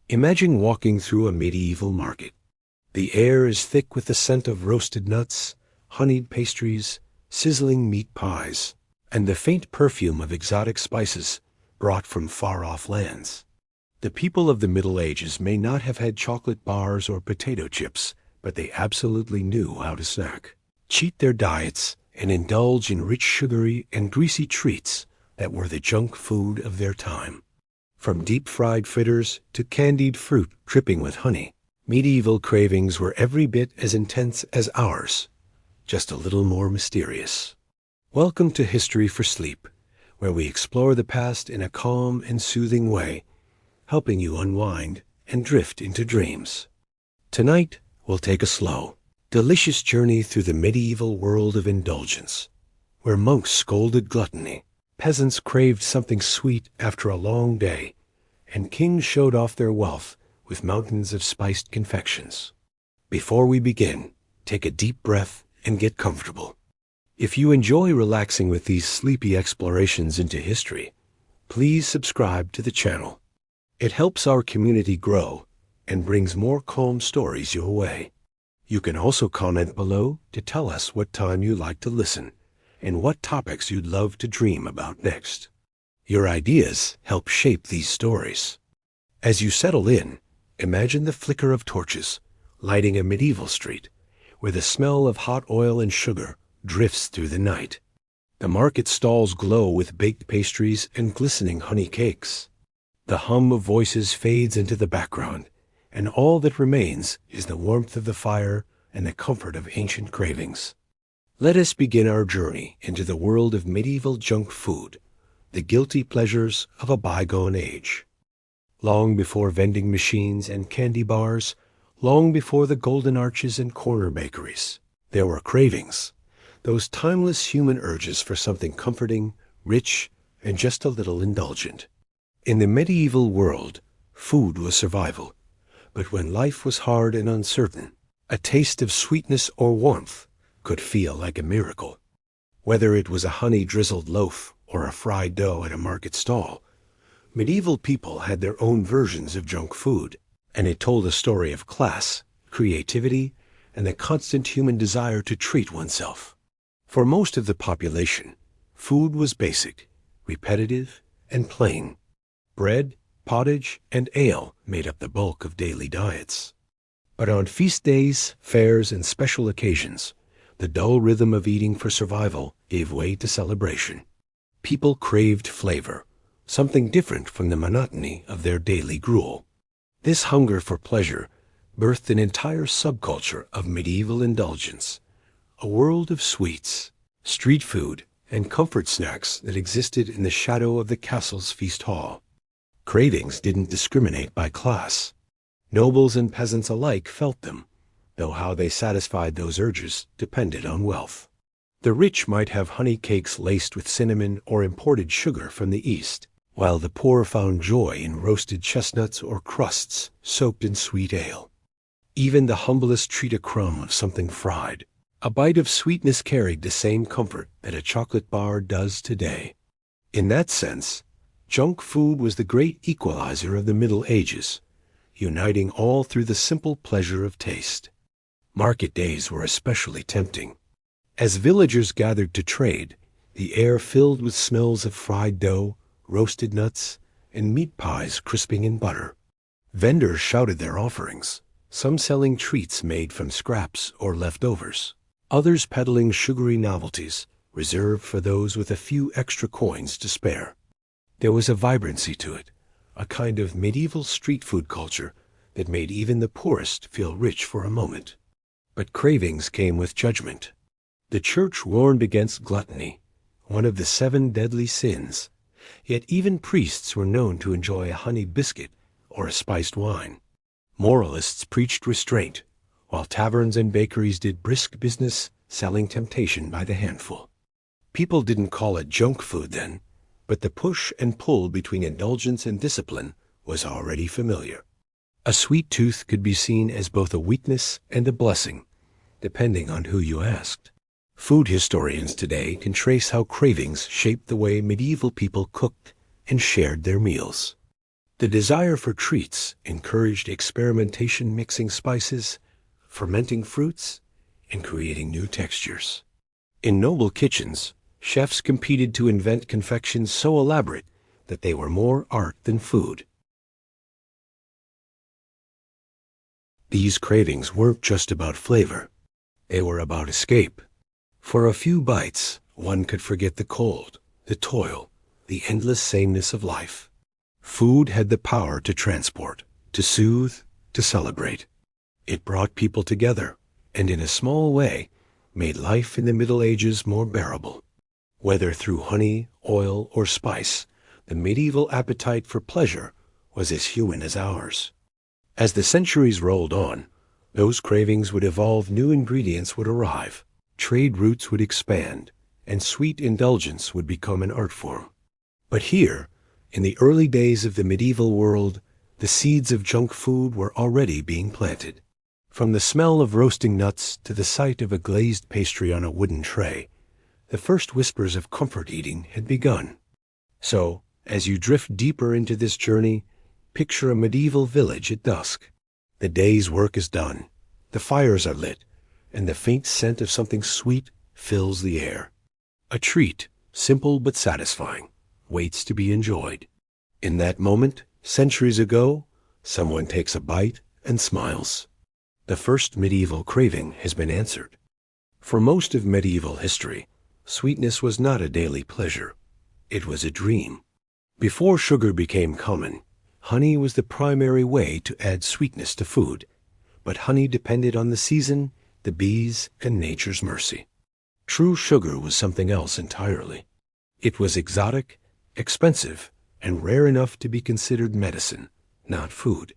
Imagine walking through a medieval market. The air is thick with the scent of roasted nuts, honeyed pastries, sizzling meat pies, and the faint perfume of exotic spices brought from far-off lands. The people of the Middle Ages may not have had chocolate bars or potato chips, but they absolutely knew how to snack, cheat their diets, and indulge in rich sugary and greasy treats that were the junk food of their time. From deep-fried fritters to candied fruit dripping with honey, medieval cravings were every bit as intense as ours, just a little more mysterious. Welcome to History for Sleep, where we explore the past in a calm and soothing way, helping you unwind and drift into dreams. Tonight, we'll take a slow, delicious journey through the medieval world of indulgence, where monks scolded gluttony, peasants craved something sweet after a long day, and kings showed off their wealth with mountains of spiced confections. Before we begin, take a deep breath and get comfortable. If you enjoy relaxing with these sleepy explorations into history, please subscribe to the channel. It helps our community grow and brings more calm stories your way. You can also comment below to tell us what time you like to listen and what topics you'd love to dream about next. Your ideas help shape these stories. As you settle in, imagine the flicker of torches lighting a medieval street where the smell of hot oil and sugar drifts through the night. The market stalls glow with baked pastries and glistening honey cakes. The hum of voices fades into the background, and all that remains is the warmth of the fire and the comfort of ancient cravings. Let us begin our journey into the world of medieval junk food, the guilty pleasures of a bygone age. Long before vending machines and candy bars, long before the golden arches and corner bakeries, there were cravings, those timeless human urges for something comforting, rich, and just a little indulgent. In the medieval world, food was survival, but when life was hard and uncertain, a taste of sweetness or warmth could feel like a miracle. Whether it was a honey-drizzled loaf or a fried dough at a market stall, medieval people had their own versions of junk food, and it told a story of class, creativity, and the constant human desire to treat oneself. For most of the population, food was basic, repetitive, and plain. Bread, pottage, and ale made up the bulk of daily diets. But on feast days, fairs, and special occasions, the dull rhythm of eating for survival gave way to celebration. People craved flavor, something different from the monotony of their daily gruel. This hunger for pleasure birthed an entire subculture of medieval indulgence, a world of sweets, street food, and comfort snacks that existed in the shadow of the castle's feast hall. Cravings didn't discriminate by class. Nobles and peasants alike felt them, though how they satisfied those urges depended on wealth. The rich might have honey cakes laced with cinnamon or imported sugar from the East, while the poor found joy in roasted chestnuts or crusts soaked in sweet ale. Even the humblest treat a crumb of something fried. A bite of sweetness carried the same comfort that a chocolate bar does today. In that sense, junk food was the great equalizer of the Middle Ages, uniting all through the simple pleasure of taste. Market days were especially tempting. As villagers gathered to trade, the air filled with smells of fried dough, roasted nuts, and meat pies crisping in butter. Vendors shouted their offerings, some selling treats made from scraps or leftovers, others peddling sugary novelties reserved for those with a few extra coins to spare. There was a vibrancy to it, a kind of medieval street food culture that made even the poorest feel rich for a moment. But cravings came with judgment. The church warned against gluttony, one of the 7 deadly sins, yet even priests were known to enjoy a honey biscuit or a spiced wine. Moralists preached restraint, while taverns and bakeries did brisk business selling temptation by the handful. People didn't call it junk food then, but the push and pull between indulgence and discipline was already familiar. A sweet tooth could be seen as both a weakness and a blessing, depending on who you asked. Food historians today can trace how cravings shaped the way medieval people cooked and shared their meals. The desire for treats encouraged experimentation, mixing spices, fermenting fruits, and creating new textures. In noble kitchens, chefs competed to invent confections so elaborate that they were more art than food. These cravings weren't just about flavor. They were about escape. For a few bites, one could forget the cold, the toil, the endless sameness of life. Food had the power to transport, to soothe, to celebrate. It brought people together, and in a small way, made life in the Middle Ages more bearable. Whether through honey, oil, or spice, the medieval appetite for pleasure was as human as ours. As the centuries rolled on, those cravings would evolve, new ingredients would arrive, trade routes would expand, and sweet indulgence would become an art form. But here, in the early days of the medieval world, the seeds of junk food were already being planted. From the smell of roasting nuts to the sight of a glazed pastry on a wooden tray, the first whispers of comfort eating had begun. So, as you drift deeper into this journey, picture a medieval village at dusk. The day's work is done, the fires are lit, and the faint scent of something sweet fills the air. A treat, simple but satisfying, waits to be enjoyed. In that moment, centuries ago, someone takes a bite and smiles. The first medieval craving has been answered. For most of medieval history, sweetness was not a daily pleasure. It was a dream. Before sugar became common, honey was the primary way to add sweetness to food. But honey depended on the season, the bees, and nature's mercy. True sugar was something else entirely. It was exotic, expensive, and rare enough to be considered medicine, not food.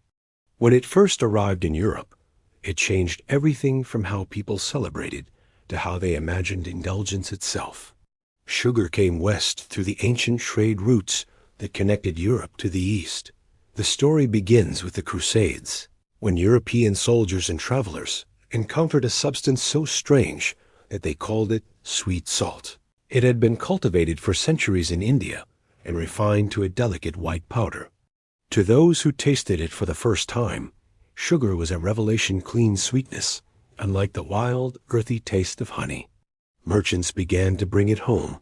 When it first arrived in Europe, it changed everything from how people celebrated to how they imagined indulgence itself. Sugar came west through the ancient trade routes that connected Europe to the East. The story begins with the Crusades, when European soldiers and travelers encountered a substance so strange that they called it sweet salt. It had been cultivated for centuries in India and refined to a delicate white powder. To those who tasted it for the first time, sugar was a revelation, clean sweetness, unlike the wild, earthy taste of honey. Merchants began to bring it home,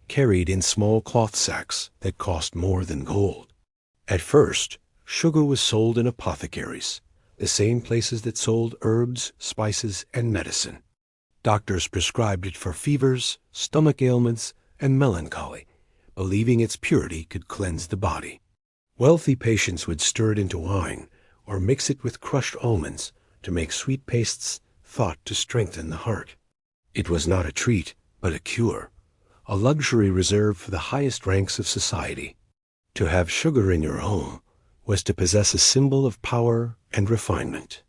carried in small cloth sacks that cost more than gold. At first, sugar was sold in apothecaries, the same places that sold herbs, spices, and medicine. Doctors prescribed it for fevers, stomach ailments, and melancholy, believing its purity could cleanse the body. Wealthy patients would stir it into wine or mix it with crushed almonds to make sweet pastes thought to strengthen the heart. It was not a treat, but a cure, a luxury reserved for the highest ranks of society. To have sugar in your home was to possess a symbol of power and refinement.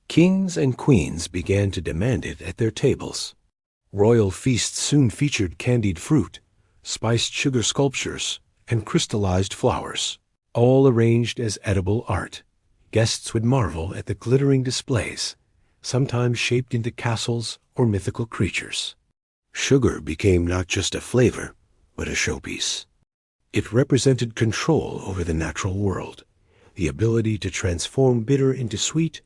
Kings and queens began to demand it at their tables. Royal feasts soon featured candied fruit, spiced sugar sculptures, and crystallized flowers, all arranged as edible art. Guests would marvel at the glittering displays, sometimes shaped into castles or mythical creatures. Sugar became not just a flavor, but a showpiece. It represented control over the natural world, the ability to transform bitter into sweet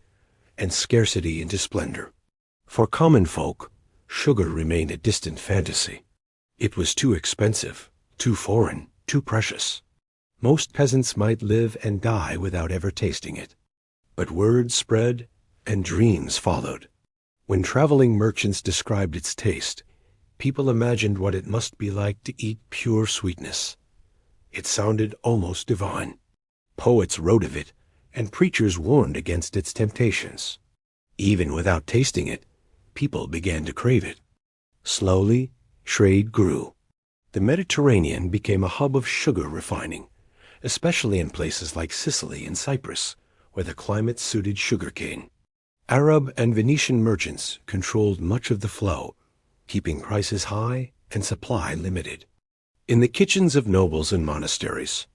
and scarcity into splendor. For common folk, sugar remained a distant fantasy. It was too expensive, too foreign, too precious. Most peasants might live and die without ever tasting it. But word spread and dreams followed. When traveling merchants described its taste, people imagined what it must be like to eat pure sweetness. It sounded almost divine. Poets wrote of it, and preachers warned against its temptations. Even without tasting it, people began to crave it. Slowly, trade grew. The Mediterranean became a hub of sugar refining, especially in places like Sicily and Cyprus, where the climate suited sugarcane. Arab and Venetian merchants controlled much of the flow, keeping prices high and supply limited. In the kitchens of nobles and monasteries,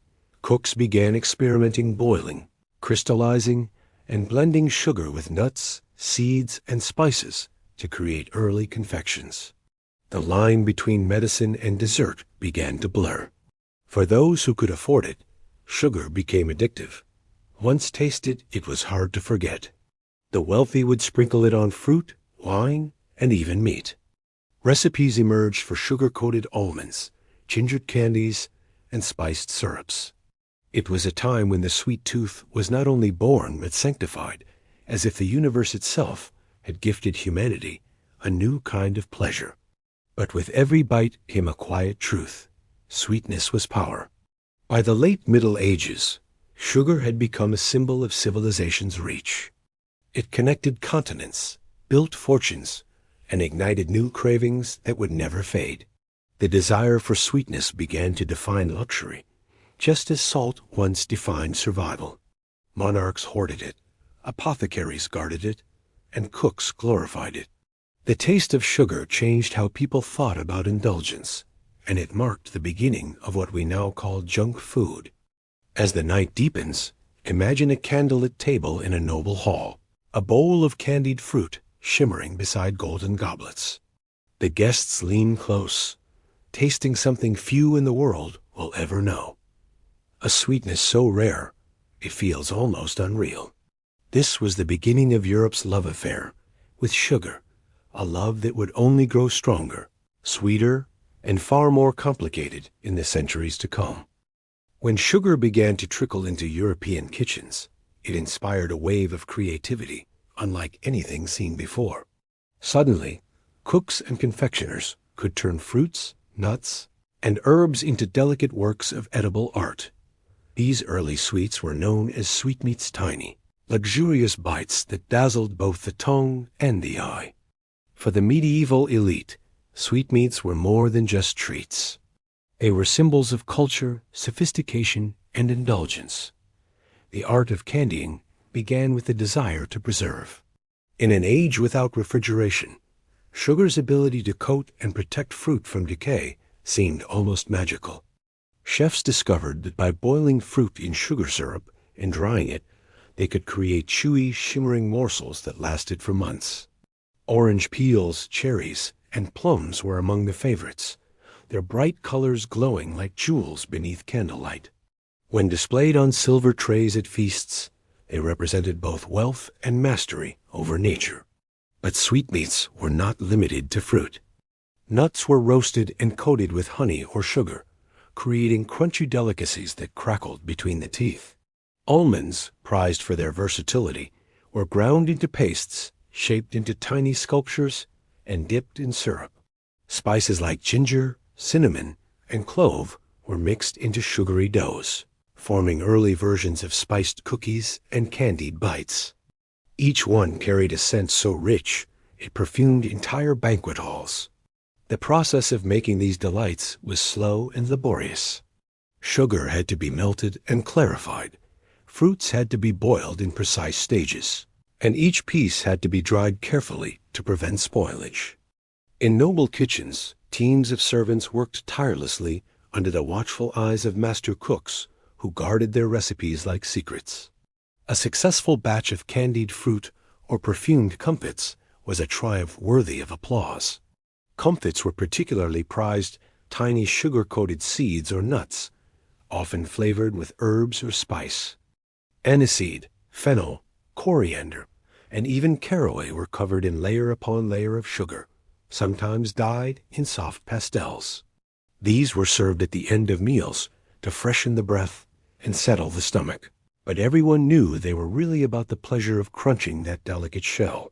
cooks began experimenting, boiling, crystallizing, and blending sugar with nuts, seeds, and spices to create early confections. The line between medicine and dessert began to blur. For those who could afford it, sugar became addictive. Once tasted, it was hard to forget. The wealthy would sprinkle it on fruit, wine, and even meat. Recipes emerged for sugar-coated almonds, gingered candies, and spiced syrups. It was a time when the sweet tooth was not only born but sanctified, as if the universe itself had gifted humanity a new kind of pleasure. But with every bite came a quiet truth: sweetness was power. By the late Middle Ages, sugar had become a symbol of civilization's reach. It connected continents, built fortunes, and ignited new cravings that would never fade. The desire for sweetness began to define luxury, just as salt once defined survival. Monarchs hoarded it, apothecaries guarded it, and cooks glorified it. The taste of sugar changed how people thought about indulgence, and it marked the beginning of what we now call junk food. As the night deepens, imagine a candlelit table in a noble hall, a bowl of candied fruit shimmering beside golden goblets. The guests lean close, tasting something few in the world will ever know. A sweetness so rare, it feels almost unreal. This was the beginning of Europe's love affair with sugar, a love that would only grow stronger, sweeter, and far more complicated in the centuries to come. When sugar began to trickle into European kitchens, it inspired a wave of creativity unlike anything seen before. Suddenly, cooks and confectioners could turn fruits, nuts, and herbs into delicate works of edible art. These early sweets were known as sweetmeats tiny, luxurious bites that dazzled both the tongue and the eye. For the medieval elite, sweetmeats were more than just treats. They were symbols of culture, sophistication, and indulgence. The art of candying began with the desire to preserve. In an age without refrigeration, sugar's ability to coat and protect fruit from decay seemed almost magical. Chefs discovered that by boiling fruit in sugar syrup and drying it, they could create chewy, shimmering morsels that lasted for months. Orange peels, cherries, and plums were among the favorites, their bright colors glowing like jewels beneath candlelight. When displayed on silver trays at feasts, they represented both wealth and mastery over nature. But sweetmeats were not limited to fruit. Nuts were roasted and coated with honey or sugar, creating crunchy delicacies that crackled between the teeth. Almonds, prized for their versatility, were ground into pastes, shaped into tiny sculptures, and dipped in syrup. Spices like ginger, cinnamon, and clove were mixed into sugary doughs, forming early versions of spiced cookies and candied bites. Each one carried a scent so rich it perfumed entire banquet halls. The process of making these delights was slow and laborious. Sugar had to be melted and clarified, fruits had to be boiled in precise stages, and each piece had to be dried carefully to prevent spoilage. In noble kitchens, teams of servants worked tirelessly under the watchful eyes of master cooks who guarded their recipes like secrets. A successful batch of candied fruit or perfumed comfits was a triumph worthy of applause. Comfits were particularly prized tiny sugar-coated seeds or nuts, often flavored with herbs or spice. Aniseed, fennel, coriander, and even caraway were covered in layer upon layer of sugar, sometimes dyed in soft pastels. These were served at the end of meals to freshen the breath and settle the stomach. But everyone knew they were really about the pleasure of crunching that delicate shell.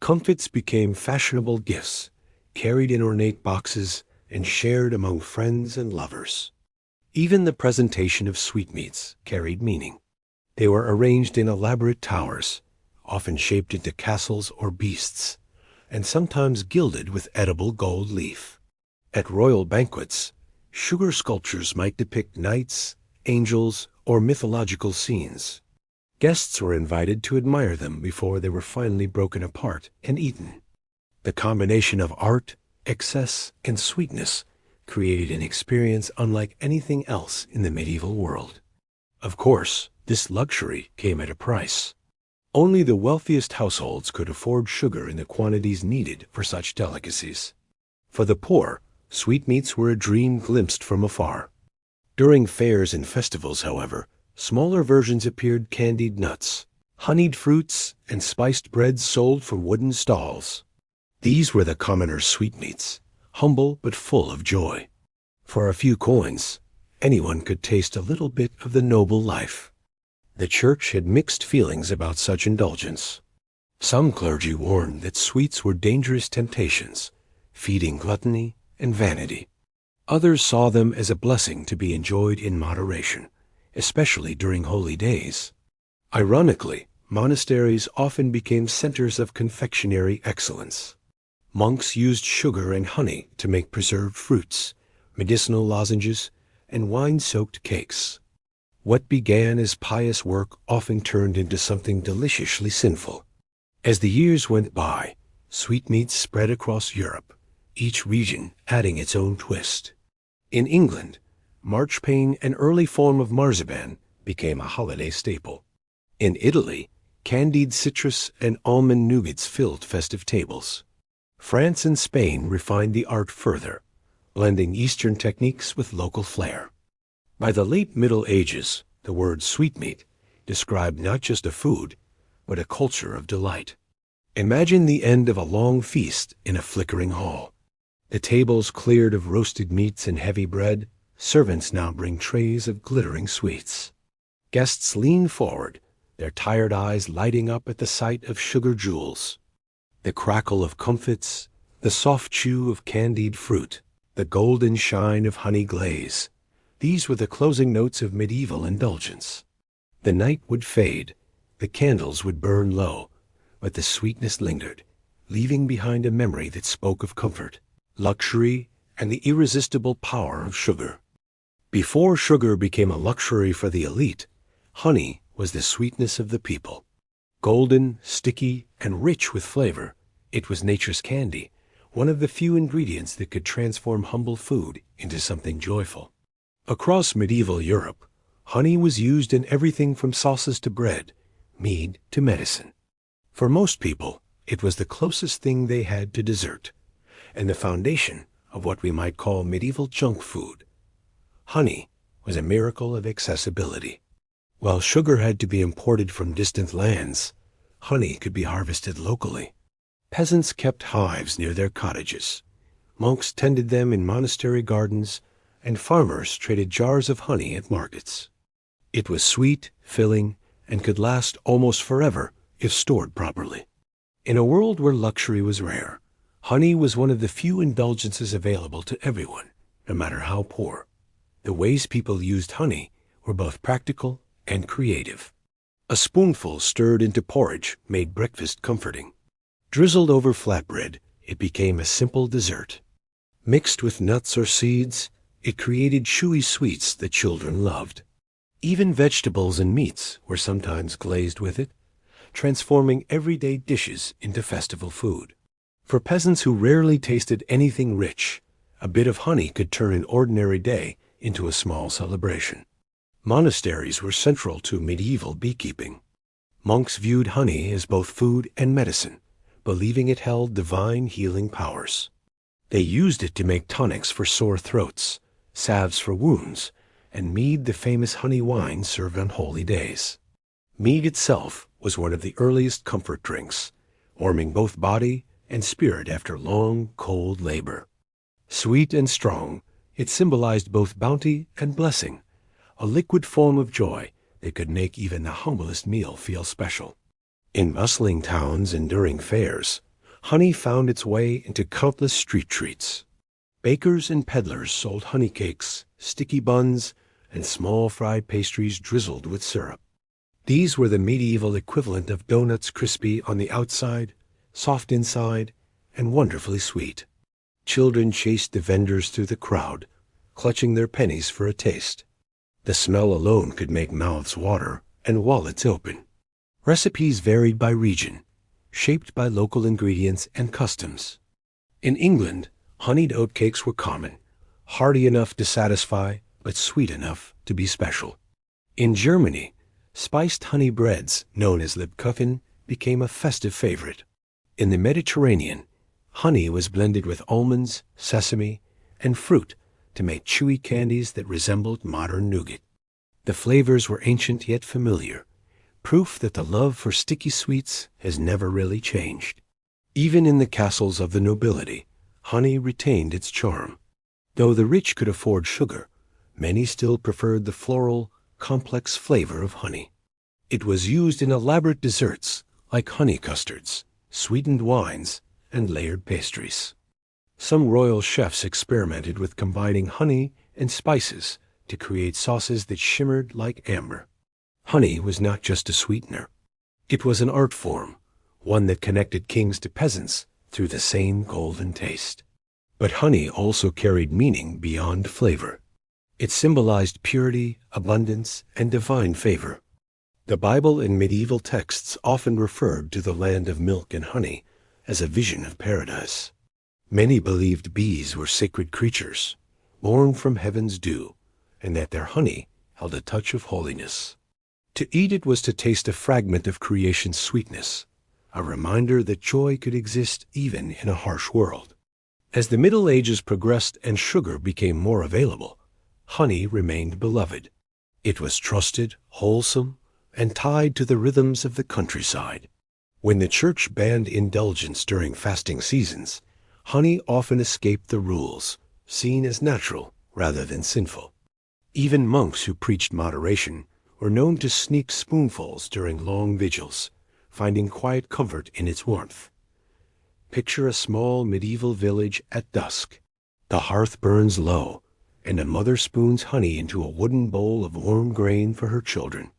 Comfits became fashionable gifts, carried in ornate boxes and shared among friends and lovers. Even the presentation of sweetmeats carried meaning. They were arranged in elaborate towers, often shaped into castles or beasts, and sometimes gilded with edible gold leaf. At royal banquets, sugar sculptures might depict knights, angels, or mythological scenes. Guests were invited to admire them before they were finally broken apart and eaten. The combination of art, excess, and sweetness created an experience unlike anything else in the medieval world. Of course, this luxury came at a price. Only the wealthiest households could afford sugar in the quantities needed for such delicacies. For the poor, sweetmeats were a dream glimpsed from afar. During fairs and festivals, however, Smaller versions appeared: candied nuts, honeyed fruits, and spiced breads sold for wooden stalls. These were the commoner sweetmeats, humble but full of joy. For a few coins, anyone could taste a little bit of the noble life. The church had mixed feelings about such indulgence. Some clergy warned that sweets were dangerous temptations, feeding gluttony and vanity. Others saw them as a blessing to be enjoyed in moderation, especially during holy days. Ironically, monasteries often became centers of confectionery excellence. Monks used sugar and honey to make preserved fruits, medicinal lozenges, and wine-soaked cakes. What began as pious work often turned into something deliciously sinful. As the years went by, sweetmeats spread across Europe, each region adding its own twist. In England, marchpane, an early form of marzipan, became a holiday staple. In Italy, candied citrus and almond nougats filled festive tables. France and Spain refined the art further, blending Eastern techniques with local flair. By the late Middle Ages, the word sweetmeat described not just a food, but a culture of delight. Imagine the end of a long feast in a flickering hall. The tables cleared of roasted meats and heavy bread. Servants now bring trays of glittering sweets. Guests lean forward, their tired eyes lighting up at the sight of sugar jewels. The crackle of comfits, the soft chew of candied fruit, the golden shine of honey glaze. These were the closing notes of medieval indulgence. The night would fade, the candles would burn low, but the sweetness lingered, leaving behind a memory that spoke of comfort, luxury, and the irresistible power of sugar. Before sugar became a luxury for the elite, honey was the sweetness of the people. Golden, sticky, and rich with flavor, it was nature's candy, one of the few ingredients that could transform humble food into something joyful. Across medieval Europe, honey was used in everything from sauces to bread, mead to medicine. For most people, it was the closest thing they had to dessert, and the foundation of what we might call medieval junk food. Honey was a miracle of accessibility. While sugar had to be imported from distant lands, honey could be harvested locally. Peasants kept hives near their cottages. Monks tended them in monastery gardens, and farmers traded jars of honey at markets. It was sweet, filling, and could last almost forever if stored properly. In a world where luxury was rare, honey was one of the few indulgences available to everyone, no matter how poor. The ways people used honey were both practical and creative. A spoonful stirred into porridge made breakfast comforting. Drizzled over flatbread, it became a simple dessert. Mixed with nuts or seeds, it created chewy sweets that children loved. Even vegetables and meats were sometimes glazed with it, transforming everyday dishes into festival food. For peasants who rarely tasted anything rich, a bit of honey could turn an ordinary day into a small celebration. Monasteries were central to medieval beekeeping. Monks viewed honey as both food and medicine, believing it held divine healing powers. They used it to make tonics for sore throats, salves for wounds, and mead, the famous honey wine served on holy days. Mead itself was one of the earliest comfort drinks, warming both body and spirit after long, cold labor. Sweet and strong, it symbolized both bounty and blessing, a liquid form of joy that could make even the humblest meal feel special. In bustling towns and during fairs, honey found its way into countless street treats. Bakers and peddlers sold honey cakes, sticky buns, and small fried pastries drizzled with syrup. These were the medieval equivalent of donuts, crispy on the outside, soft inside, and wonderfully sweet. Children chased the vendors through the crowd, clutching their pennies for a taste. The smell alone could make mouths water and wallets open. Recipes varied by region, shaped by local ingredients and customs. In England, honeyed oatcakes were common, hearty enough to satisfy, but sweet enough to be special. In Germany, spiced honey breads, known as Lebkuchen, became a festive favorite. In the Mediterranean, honey was blended with almonds, sesame, and fruit to make chewy candies that resembled modern nougat. The flavors were ancient yet familiar, proof that the love for sticky sweets has never really changed. Even in the castles of the nobility, honey retained its charm. Though the rich could afford sugar, many still preferred the floral, complex flavor of honey. It was used in elaborate desserts like honey custards, sweetened wines, and layered pastries. Some royal chefs experimented with combining honey and spices to create sauces that shimmered like amber. Honey was not just a sweetener. It was an art form, one that connected kings to peasants through the same golden taste. But honey also carried meaning beyond flavor. It symbolized purity, abundance, and divine favor. The Bible and medieval texts often referred to the land of milk and honey as a vision of paradise. Many believed bees were sacred creatures, born from heaven's dew, and that their honey held a touch of holiness. To eat it was to taste a fragment of creation's sweetness, a reminder that joy could exist even in a harsh world. As the Middle Ages progressed and sugar became more available, honey remained beloved. It was trusted, wholesome, and tied to the rhythms of the countryside. When the church banned indulgence during fasting seasons, honey often escaped the rules, seen as natural rather than sinful. Even monks who preached moderation were known to sneak spoonfuls during long vigils, finding quiet comfort in its warmth. Picture a small medieval village at dusk. The hearth burns low, and a mother spoons honey into a wooden bowl of warm grain for her children.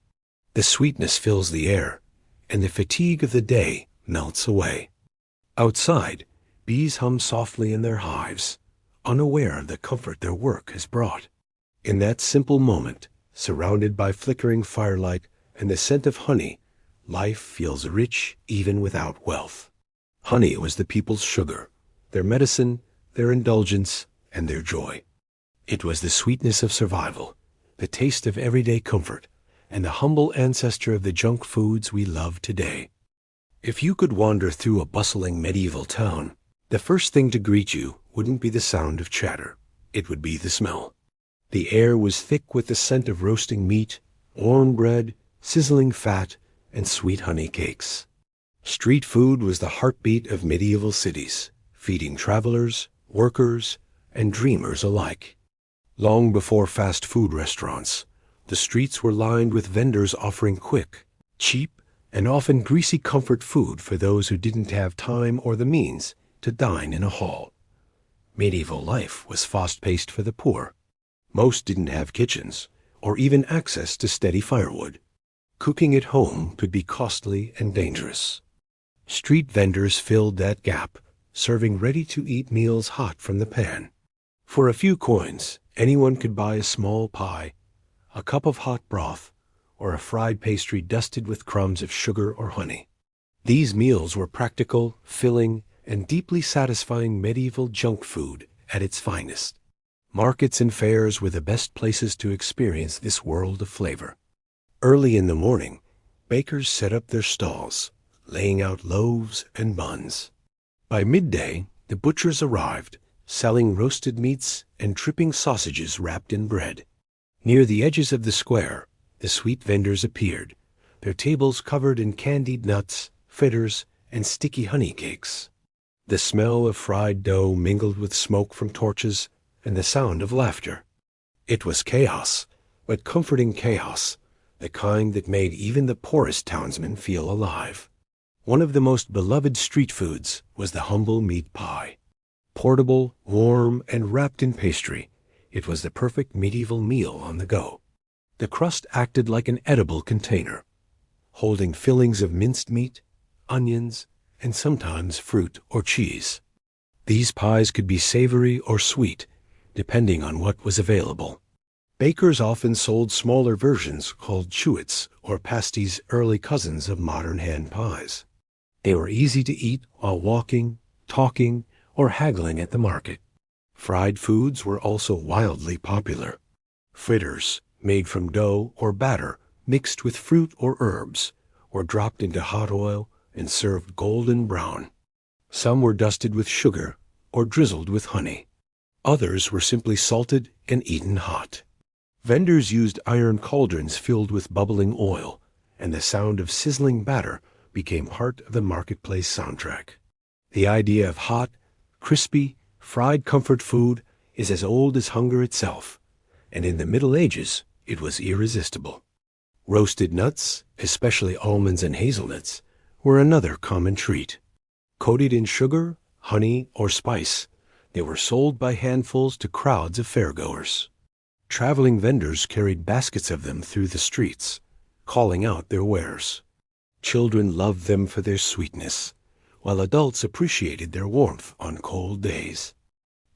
The sweetness fills the air, and the fatigue of the day melts away. Outside, bees hum softly in their hives, unaware of the comfort their work has brought. In that simple moment, surrounded by flickering firelight and the scent of honey, life feels rich even without wealth. Honey was the people's sugar, their medicine, their indulgence, and their joy. It was the sweetness of survival, the taste of everyday comfort, and the humble ancestor of the junk foods we love today. If you could wander through a bustling medieval town, the first thing to greet you wouldn't be the sound of chatter. It would be the smell. The air was thick with the scent of roasting meat, warm bread, sizzling fat, and sweet honey cakes. Street food was the heartbeat of medieval cities, feeding travelers, workers, and dreamers alike. Long before fast food restaurants, the streets were lined with vendors offering quick, cheap, and often greasy comfort food for those who didn't have time or the means to dine in a hall. Medieval life was fast-paced for the poor. Most didn't have kitchens or even access to steady firewood. Cooking at home could be costly and dangerous. Street vendors filled that gap, serving ready-to-eat meals hot from the pan. For a few coins, anyone could buy a small pie, a cup of hot broth, or a fried pastry dusted with crumbs of sugar or honey. These meals were practical, filling, and deeply satisfying medieval junk food at its finest. Markets and fairs were the best places to experience this world of flavor. Early in the morning, bakers set up their stalls, laying out loaves and buns. By midday, the butchers arrived, selling roasted meats and dripping sausages wrapped in bread. Near the edges of the square, the sweet vendors appeared, their tables covered in candied nuts, fritters, and sticky honey cakes. The smell of fried dough mingled with smoke from torches and the sound of laughter. It was chaos, but comforting chaos, the kind that made even the poorest townsman feel alive. One of the most beloved street foods was the humble meat pie. Portable, warm, and wrapped in pastry, it was the perfect medieval meal on the go. The crust acted like an edible container, holding fillings of minced meat, onions, and sometimes fruit or cheese. These pies could be savory or sweet, depending on what was available. Bakers often sold smaller versions called chewits or pasties, early cousins of modern hand pies. They were easy to eat while walking, talking, or haggling at the market. Fried foods were also wildly popular. Fritters, made from dough or batter mixed with fruit or herbs, were dropped into hot oil and served golden brown. Some were dusted with sugar or drizzled with honey. Others were simply salted and eaten hot. Vendors used iron cauldrons filled with bubbling oil, and the sound of sizzling batter became part of the marketplace soundtrack. The idea of hot, crispy, fried comfort food is as old as hunger itself, and in the Middle Ages it was irresistible. Roasted nuts, especially almonds and hazelnuts, were another common treat. Coated in sugar, honey, or spice, they were sold by handfuls to crowds of fairgoers. Traveling vendors carried baskets of them through the streets, calling out their wares. Children loved them for their sweetness, while adults appreciated their warmth on cold days.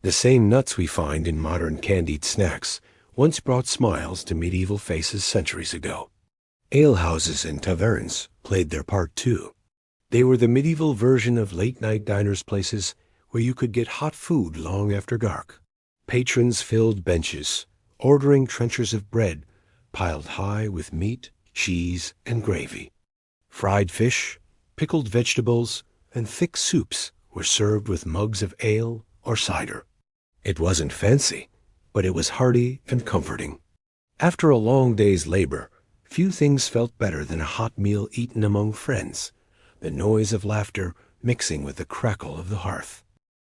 The same nuts we find in modern candied snacks once brought smiles to medieval faces centuries ago. Alehouses and taverns played their part too. They were the medieval version of late-night diners' places where you could get hot food long after dark. Patrons filled benches, ordering trenchers of bread piled high with meat, cheese, and gravy. Fried fish, pickled vegetables, and thick soups were served with mugs of ale or cider. It wasn't fancy, but it was hearty and comforting. After a long day's labor, few things felt better than a hot meal eaten among friends, the noise of laughter mixing with the crackle of the hearth.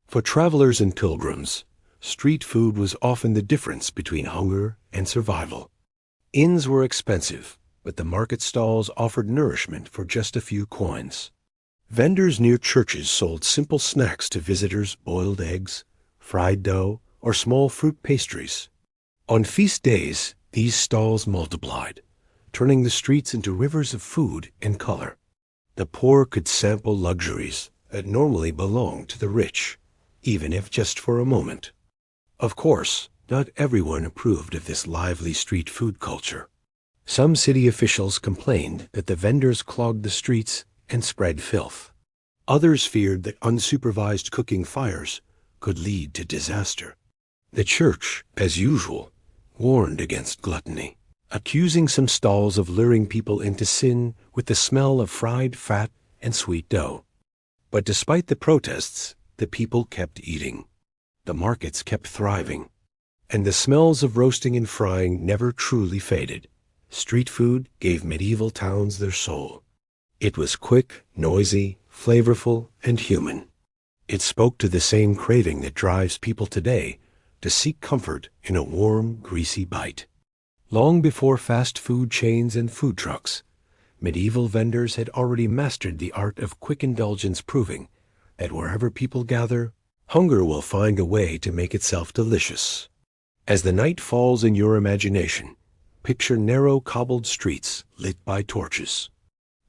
For travelers and pilgrims, street food was often the difference between hunger and survival. Inns were expensive, but the market stalls offered nourishment for just a few coins. Vendors near churches sold simple snacks to visitors: boiled eggs, fried dough, or small fruit pastries. On feast days, these stalls multiplied, turning the streets into rivers of food and color. The poor could sample luxuries that normally belonged to the rich, even if just for a moment. Of course, not everyone approved of this lively street food culture. Some city officials complained that the vendors clogged the streets and spread filth. Others feared that unsupervised cooking fires could lead to disaster. The church, as usual, warned against gluttony, accusing some stalls of luring people into sin with the smell of fried fat and sweet dough. But despite the protests, the people kept eating. The markets kept thriving, and the smells of roasting and frying never truly faded. Street food gave medieval towns their soul. It was quick, noisy, flavorful, and human. It spoke to the same craving that drives people today to seek comfort in a warm, greasy bite. Long before fast food chains and food trucks, medieval vendors had already mastered the art of quick indulgence, proving that wherever people gather, hunger will find a way to make itself delicious. As the night falls in your imagination, picture narrow cobbled streets lit by torches.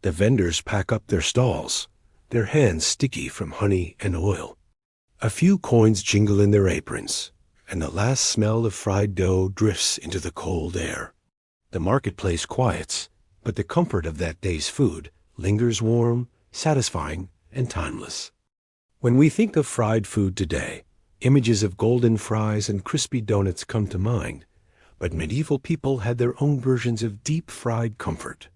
The vendors pack up their stalls, their hands sticky from honey and oil. A few coins jingle in their aprons, and the last smell of fried dough drifts into the cold air. The marketplace quiets, but the comfort of that day's food lingers warm, satisfying, and timeless. When we think of fried food today, images of golden fries and crispy donuts come to mind, but medieval people had their own versions of deep-fried comfort.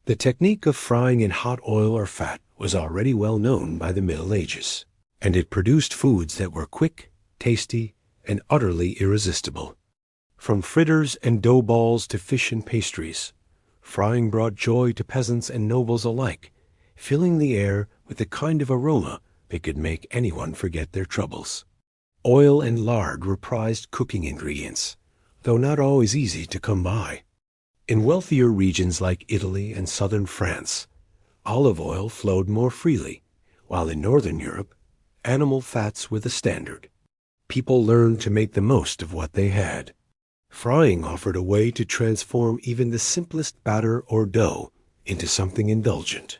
The technique of frying in hot oil or fat was already well known by the Middle Ages, and it produced foods that were quick, tasty, and utterly irresistible. From fritters and dough balls to fish and pastries, frying brought joy to peasants and nobles alike, filling the air with a kind of aroma that could make anyone forget their troubles. Oil and lard were prized cooking ingredients, though not always easy to come by. In wealthier regions like Italy and southern France, olive oil flowed more freely, while in northern Europe, animal fats were the standard. People learned to make the most of what they had. Frying offered a way to transform even the simplest batter or dough into something indulgent.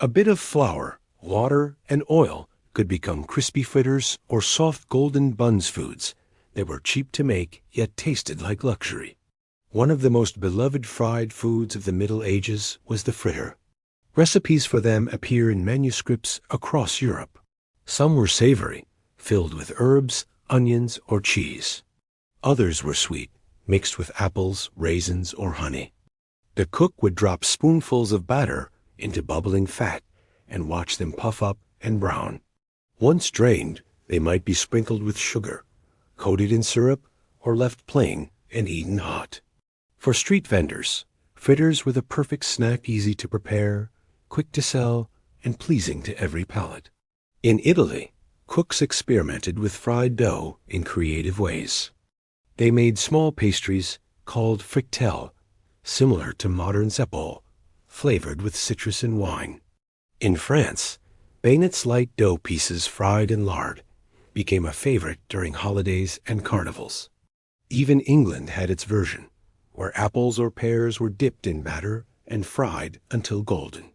A bit of flour, water, and oil could become crispy fritters or soft golden buns foods that were cheap to make yet tasted like luxury. One of the most beloved fried foods of the Middle Ages was the fritter. Recipes for them appear in manuscripts across Europe. Some were savory, filled with herbs, onions, or cheese. Others were sweet, mixed with apples, raisins, or honey. The cook would drop spoonfuls of batter into bubbling fat and watch them puff up and brown. Once drained, they might be sprinkled with sugar, coated in syrup, or left plain and eaten hot. For street vendors, fritters were the perfect snack, easy to prepare, quick to sell, and pleasing to every palate. In Italy, cooks experimented with fried dough in creative ways. They made small pastries called frittelle, similar to modern zeppole, flavored with citrus and wine. In France, Bayonet's light dough pieces fried in lard became a favorite during holidays and carnivals. Even England had its version, where apples or pears were dipped in batter and fried until golden.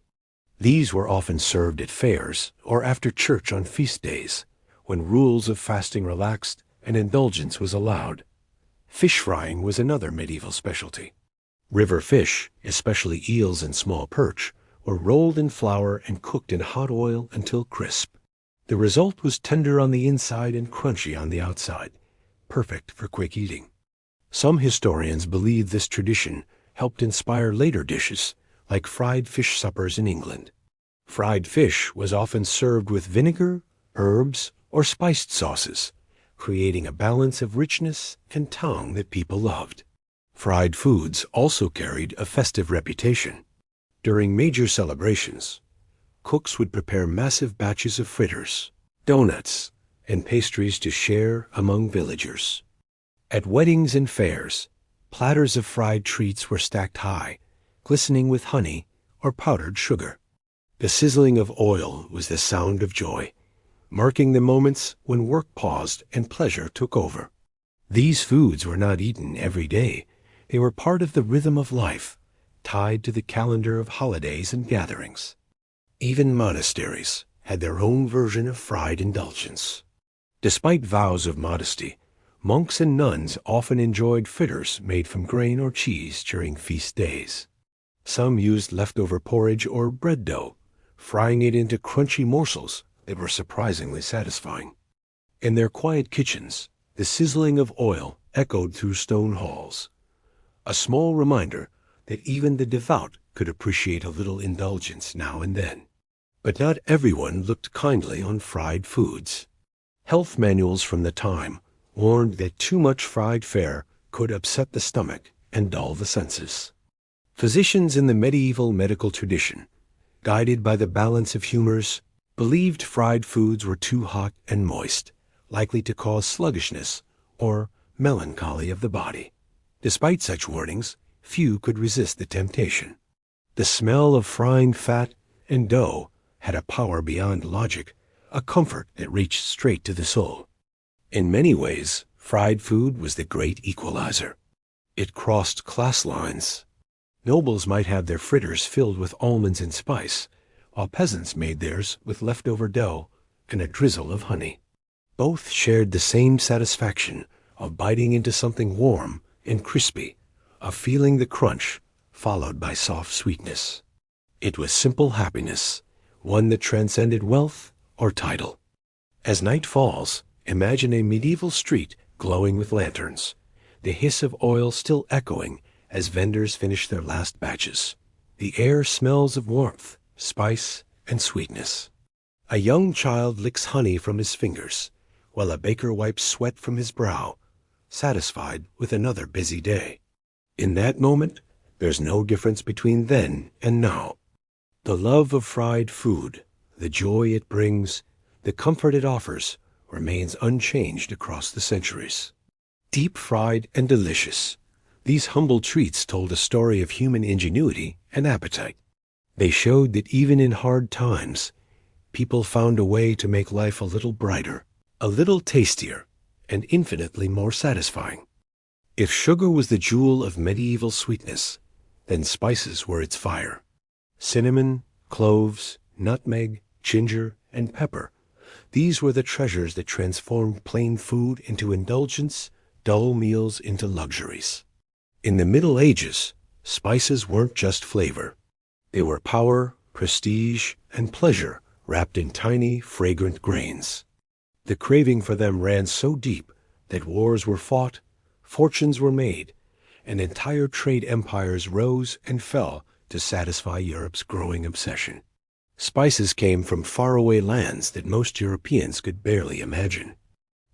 These were often served at fairs or after church on feast days, when rules of fasting relaxed and indulgence was allowed. Fish frying was another medieval specialty. River fish, especially eels and small perch, were rolled in flour and cooked in hot oil until crisp. The result was tender on the inside and crunchy on the outside, perfect for quick eating. Some historians believe this tradition helped inspire later dishes, like fried fish suppers in England. Fried fish was often served with vinegar, herbs, or spiced sauces, creating a balance of richness and tang that people loved. Fried foods also carried a festive reputation. During major celebrations, cooks would prepare massive batches of fritters, donuts, and pastries to share among villagers. At weddings and fairs, platters of fried treats were stacked high, glistening with honey or powdered sugar. The sizzling of oil was the sound of joy, marking the moments when work paused and pleasure took over. These foods were not eaten every day. They were part of the rhythm of life, tied to the calendar of holidays and gatherings. Even monasteries had their own version of fried indulgence. Despite vows of modesty, monks and nuns often enjoyed fritters made from grain or cheese during feast days. Some used leftover porridge or bread dough, frying it into crunchy morsels that were surprisingly satisfying. In their quiet kitchens, the sizzling of oil echoed through stone halls, a small reminder that even the devout could appreciate a little indulgence now and then. But not everyone looked kindly on fried foods. Health manuals from the time warned that too much fried fare could upset the stomach and dull the senses. Physicians in the medieval medical tradition, guided by the balance of humors, believed fried foods were too hot and moist, likely to cause sluggishness or melancholy of the body. Despite such warnings, few could resist the temptation. The smell of frying fat and dough had a power beyond logic, a comfort that reached straight to the soul. In many ways, fried food was the great equalizer. It crossed class lines. Nobles might have their fritters filled with almonds and spice, while peasants made theirs with leftover dough and a drizzle of honey. Both shared the same satisfaction of biting into something warm and crispy, of feeling the crunch followed by soft sweetness. It was simple happiness, one that transcended wealth or title. As night falls, imagine a medieval street glowing with lanterns, the hiss of oil still echoing as vendors finish their last batches. The air smells of warmth, spice, and sweetness. A young child licks honey from his fingers, while a baker wipes sweat from his brow, satisfied with another busy day. In that moment, there's no difference between then and now. The love of fried food, the joy it brings, the comfort it offers, remains unchanged across the centuries. Deep fried and delicious, these humble treats told a story of human ingenuity and appetite. They showed that even in hard times, people found a way to make life a little brighter, a little tastier, and infinitely more satisfying. If sugar was the jewel of medieval sweetness, then spices were its fire. Cinnamon, cloves, nutmeg, ginger, and pepper, these were the treasures that transformed plain food into indulgence, dull meals into luxuries. In the Middle Ages, spices weren't just flavor. They were power, prestige, and pleasure wrapped in tiny, fragrant grains. The craving for them ran so deep that wars were fought, fortunes were made, and entire trade empires rose and fell to satisfy Europe's growing obsession. Spices came from faraway lands that most Europeans could barely imagine.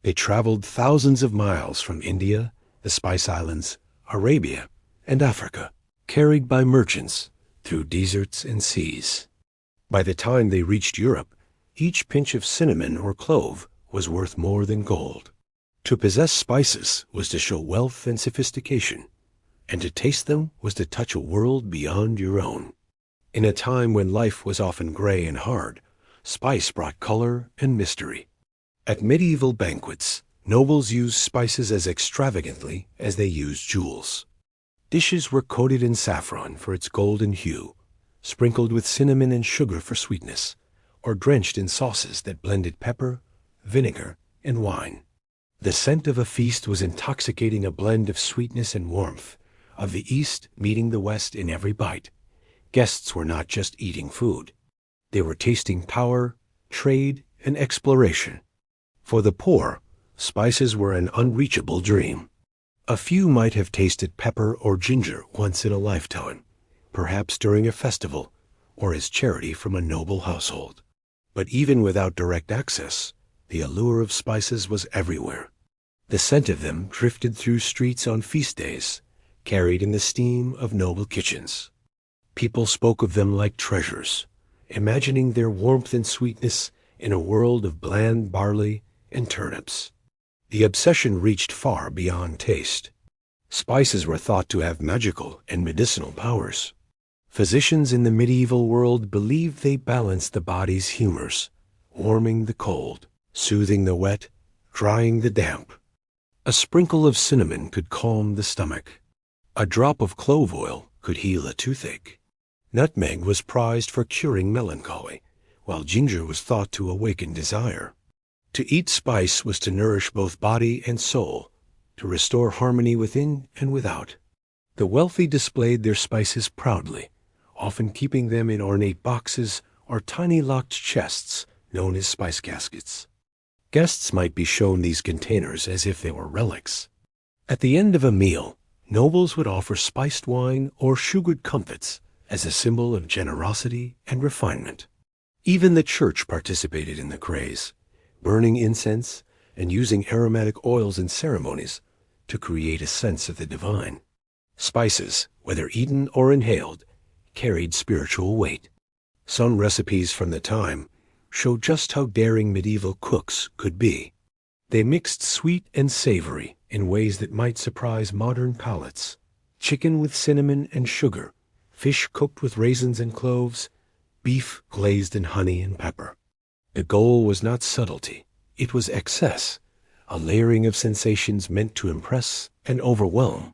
They traveled thousands of miles from India, the Spice Islands, Arabia, and Africa, carried by merchants through deserts and seas. By the time they reached Europe, each pinch of cinnamon or clove was worth more than gold. To possess spices was to show wealth and sophistication, and to taste them was to touch a world beyond your own. In a time when life was often gray and hard, spice brought color and mystery. At medieval banquets, nobles used spices as extravagantly as they used jewels. Dishes were coated in saffron for its golden hue, sprinkled with cinnamon and sugar for sweetness, or drenched in sauces that blended pepper, vinegar, and wine. The scent of a feast was intoxicating, a blend of sweetness and warmth, of the East meeting the West in every bite. Guests were not just eating food. They were tasting power, trade, and exploration. For the poor, spices were an unreachable dream. A few might have tasted pepper or ginger once in a lifetime, perhaps during a festival or as charity from a noble household. But even without direct access, the allure of spices was everywhere. The scent of them drifted through streets on feast days, carried in the steam of noble kitchens. People spoke of them like treasures, imagining their warmth and sweetness in a world of bland barley and turnips. The obsession reached far beyond taste. Spices were thought to have magical and medicinal powers. Physicians in the medieval world believed they balanced the body's humors, warming the cold, soothing the wet, drying the damp. A sprinkle of cinnamon could calm the stomach. A drop of clove oil could heal a toothache. Nutmeg was prized for curing melancholy, while ginger was thought to awaken desire. To eat spice was to nourish both body and soul, to restore harmony within and without. The wealthy displayed their spices proudly, often keeping them in ornate boxes or tiny locked chests known as spice caskets. Guests might be shown these containers as if they were relics. At the end of a meal, nobles would offer spiced wine or sugared comfits as a symbol of generosity and refinement. Even the church participated in the craze, burning incense and using aromatic oils in ceremonies to create a sense of the divine. Spices, whether eaten or inhaled, carried spiritual weight. Some recipes from the time show just how daring medieval cooks could be. They mixed sweet and savory in ways that might surprise modern palates. Chicken with cinnamon and sugar, fish cooked with raisins and cloves, beef glazed in honey and pepper. The goal was not subtlety, it was excess, a layering of sensations meant to impress and overwhelm.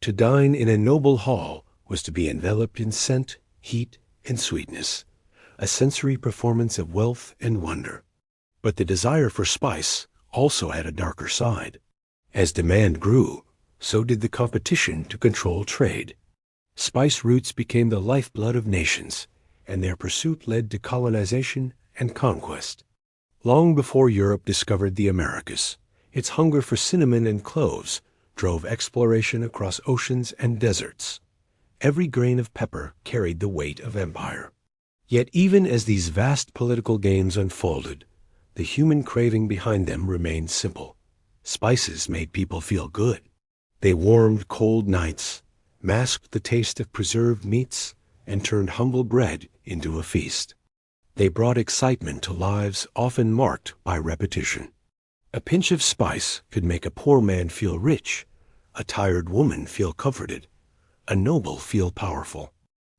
To dine in a noble hall was to be enveloped in scent, heat, and sweetness, a sensory performance of wealth and wonder. But the desire for spice also had a darker side. As demand grew, so did the competition to control trade. Spice roots became the lifeblood of nations, and their pursuit led to colonization and conquest. Long before Europe discovered the Americas, its hunger for cinnamon and cloves drove exploration across oceans and deserts. Every grain of pepper carried the weight of empire. Yet even as these vast political games unfolded, the human craving behind them remained simple. Spices made people feel good. They warmed cold nights, masked the taste of preserved meats, and turned humble bread into a feast. They brought excitement to lives often marked by repetition. A pinch of spice could make a poor man feel rich, a tired woman feel comforted, a noble feel powerful.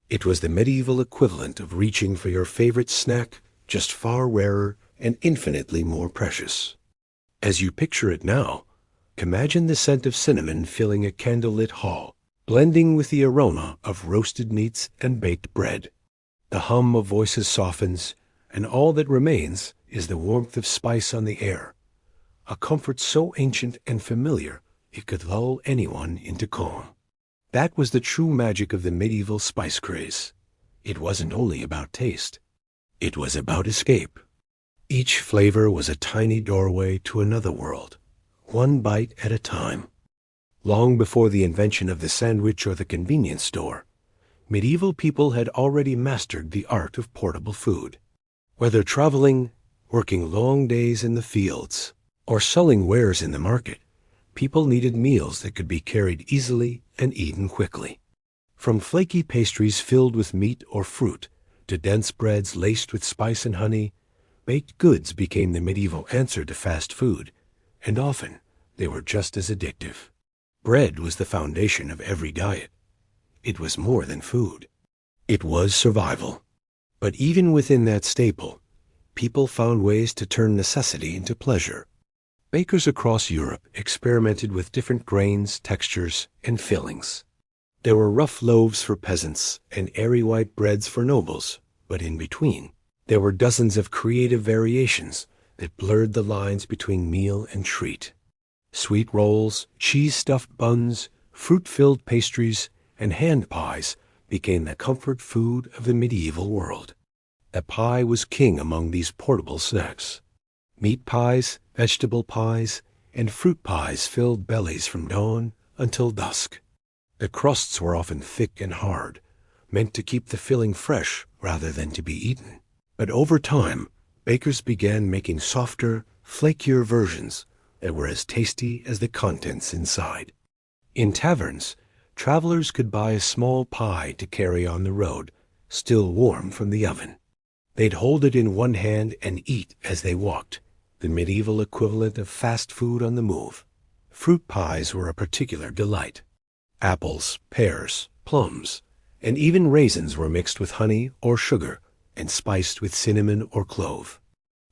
It was the medieval equivalent of reaching for your favorite snack, just far rarer and infinitely more precious. As you picture it now, imagine the scent of cinnamon filling a candlelit hall, blending with the aroma of roasted meats and baked bread. The hum of voices softens, and all that remains is the warmth of spice on the air, a comfort so ancient and familiar it could lull anyone into calm. That was the true magic of the medieval spice craze. It wasn't only about taste. It was about escape. Each flavor was a tiny doorway to another world, one bite at a time. Long before the invention of the sandwich or the convenience store, medieval people had already mastered the art of portable food. Whether traveling, working long days in the fields, or selling wares in the market, People needed meals that could be carried easily and eaten quickly. From flaky pastries filled with meat or fruit to dense breads laced with spice and honey, baked goods became the medieval answer to fast food, and often they were just as addictive. Bread was the foundation of every diet. It was more than food. It was survival. But even within that staple, people found ways to turn necessity into pleasure. Bakers across Europe experimented with different grains, textures, and fillings. There were rough loaves for peasants and airy white breads for nobles, but in between, there were dozens of creative variations that blurred the lines between meal and treat. Sweet rolls, cheese-stuffed buns, fruit-filled pastries, and hand pies became the comfort food of the medieval world. A pie was king among these portable snacks. Meat pies, vegetable pies, and fruit pies filled bellies from dawn until dusk. The crusts were often thick and hard, meant to keep the filling fresh rather than to be eaten. But over time, bakers began making softer, flakier versions that were as tasty as the contents inside. In taverns, travelers could buy a small pie to carry on the road, still warm from the oven. They'd hold it in one hand and eat as they walked, the medieval equivalent of fast food on the move. Fruit pies were a particular delight. Apples, pears, plums, and even raisins were mixed with honey or sugar and spiced with cinnamon or clove.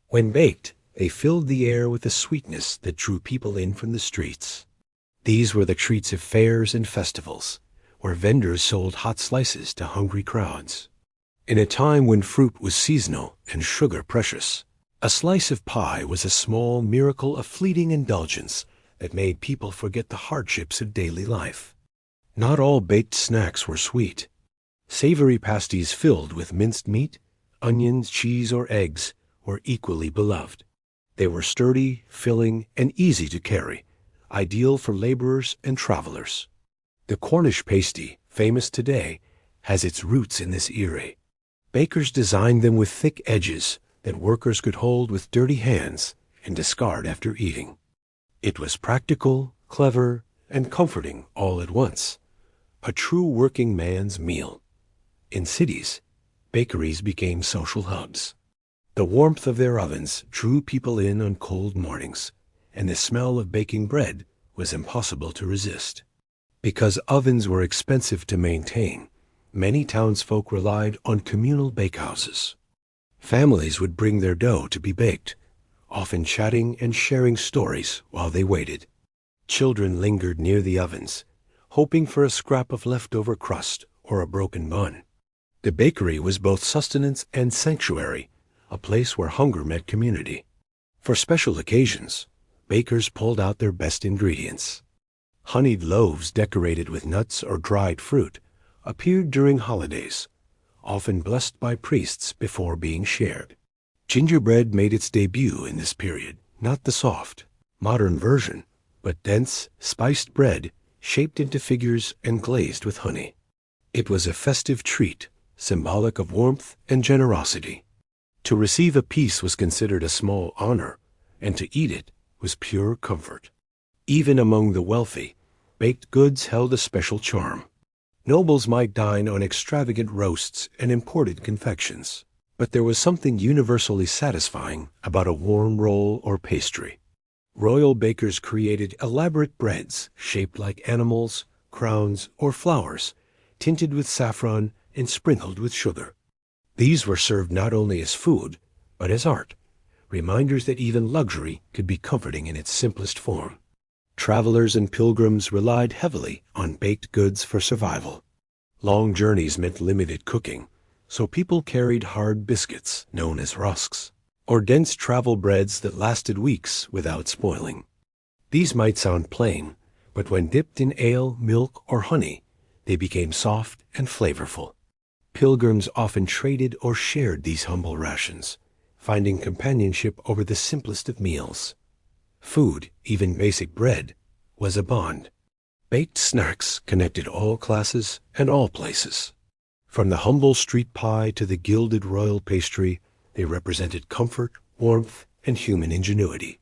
When baked, they filled the air with a sweetness that drew people in from the streets. These were the treats of fairs and festivals, where vendors sold hot slices to hungry crowds. In a time when fruit was seasonal and sugar precious, a slice of pie was a small miracle of fleeting indulgence that made people forget the hardships of daily life. Not all baked snacks were sweet. Savory pasties filled with minced meat, onions, cheese, or eggs were equally beloved. They were sturdy, filling, and easy to carry, ideal for laborers and travelers. The Cornish pasty, famous today, has its roots in this era. Bakers designed them with thick edges that workers could hold with dirty hands and discard after eating. It was practical, clever, and comforting all at once. A true working man's meal. In cities, bakeries became social hubs. The warmth of their ovens drew people in on cold mornings, and the smell of baking bread was impossible to resist. Because ovens were expensive to maintain, many townsfolk relied on communal bakehouses. Families would bring their dough to be baked, often chatting and sharing stories while they waited. Children lingered near the ovens, hoping for a scrap of leftover crust or a broken bun. The bakery was both sustenance and sanctuary, a place where hunger met community. For special occasions, bakers pulled out their best ingredients. Honeyed loaves decorated with nuts or dried fruit appeared during holidays, often blessed by priests before being shared. Gingerbread made its debut in this period, not the soft, modern version, but dense, spiced bread shaped into figures and glazed with honey. It was a festive treat, symbolic of warmth and generosity. To receive a piece was considered a small honor, and to eat it was pure comfort. Even among the wealthy, baked goods held a special charm. Nobles might dine on extravagant roasts and imported confections, but there was something universally satisfying about a warm roll or pastry. Royal bakers created elaborate breads shaped like animals, crowns, or flowers, tinted with saffron and sprinkled with sugar. These were served not only as food, but as art, reminders that even luxury could be comforting in its simplest form. Travelers and pilgrims relied heavily on baked goods for survival. Long journeys meant limited cooking, so people carried hard biscuits, known as rusks, or dense travel breads that lasted weeks without spoiling. These might sound plain, but when dipped in ale, milk, or honey, they became soft and flavorful. Pilgrims often traded or shared these humble rations, finding companionship over the simplest of meals. Food, even basic bread, was a bond. Baked snacks connected all classes and all places. From the humble street pie to the gilded royal pastry, they represented comfort, warmth, and human ingenuity.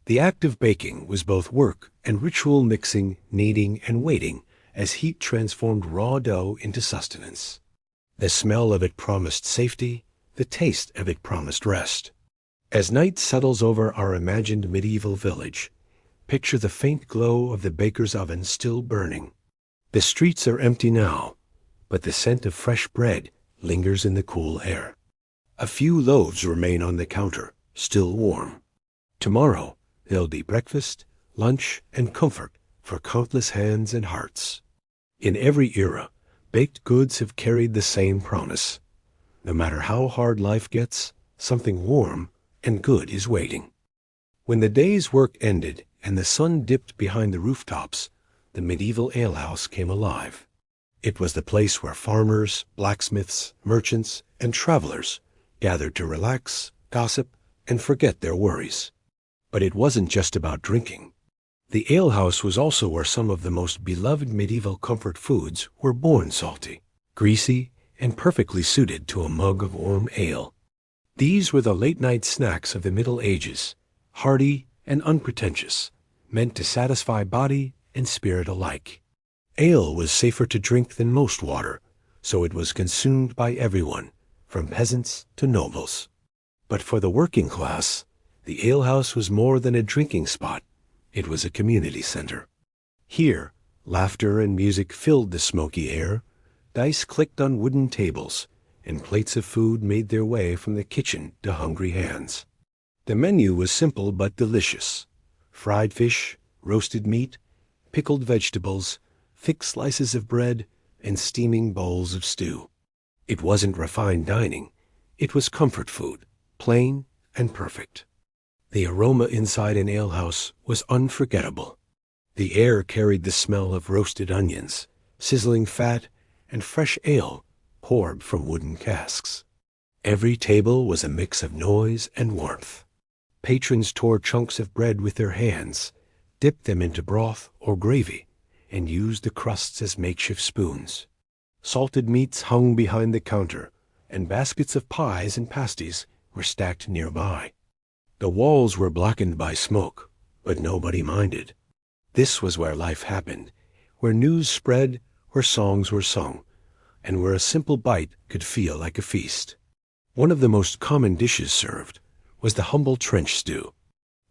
The act of baking was both work and ritual mixing, kneading, and waiting as heat transformed raw dough into sustenance. The smell of it promised safety, the taste of it promised rest. As night settles over our imagined medieval village, picture the faint glow of the baker's oven still burning. The streets are empty now, but the scent of fresh bread lingers in the cool air. A few loaves remain on the counter, still warm. Tomorrow, there'll be breakfast, lunch, and comfort for countless hands and hearts. In every era, baked goods have carried the same promise. No matter how hard life gets, something warm and good is waiting. When the day's work ended and the sun dipped behind the rooftops, the medieval alehouse came alive. It was the place where farmers, blacksmiths, merchants, and travelers gathered to relax, gossip, and forget their worries. But it wasn't just about drinking. The alehouse was also where some of the most beloved medieval comfort foods were born: salty, greasy, and perfectly suited to a mug of warm ale. These were the late-night snacks of the Middle Ages, hearty and unpretentious, meant to satisfy body and spirit alike. Ale was safer to drink than most water, so it was consumed by everyone, from peasants to nobles. But for the working class, the alehouse was more than a drinking spot. It was a community center. Here, laughter and music filled the smoky air, dice clicked on wooden tables, and plates of food made their way from the kitchen to hungry hands. The menu was simple but delicious: fried fish, roasted meat, pickled vegetables, thick slices of bread, and steaming bowls of stew. It wasn't refined dining. It was comfort food, plain and perfect. The aroma inside an alehouse was unforgettable. The air carried the smell of roasted onions, sizzling fat, and fresh ale poured from wooden casks. Every table was a mix of noise and warmth. Patrons tore chunks of bread with their hands, dipped them into broth or gravy, and used the crusts as makeshift spoons. Salted meats hung behind the counter, and baskets of pies and pasties were stacked nearby. The walls were blackened by smoke, but nobody minded. This was where life happened, where news spread, where songs were sung, and where a simple bite could feel like a feast. One of the most common dishes served was the humble trench stew.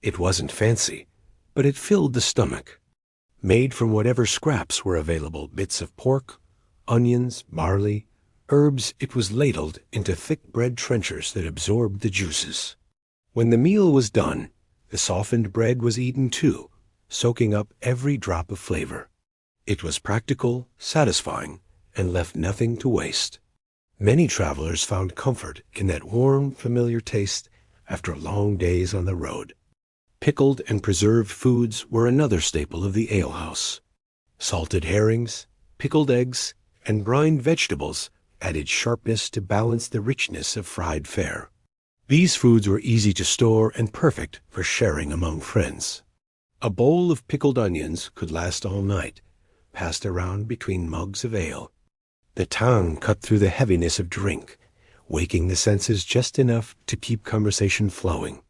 It wasn't fancy, but it filled the stomach. Made from whatever scraps were available, bits of pork, onions, barley, herbs, it was ladled into thick bread trenchers that absorbed the juices. When the meal was done, the softened bread was eaten too, soaking up every drop of flavor. It was practical, satisfying, and left nothing to waste. Many travelers found comfort in that warm, familiar taste after long days on the road. Pickled and preserved foods were another staple of the alehouse. Salted herrings, pickled eggs, and brined vegetables added sharpness to balance the richness of fried fare. These foods were easy to store and perfect for sharing among friends. A bowl of pickled onions could last all night, passed around between mugs of ale. The tang cut through the heaviness of drink, waking the senses just enough to keep conversation flowing.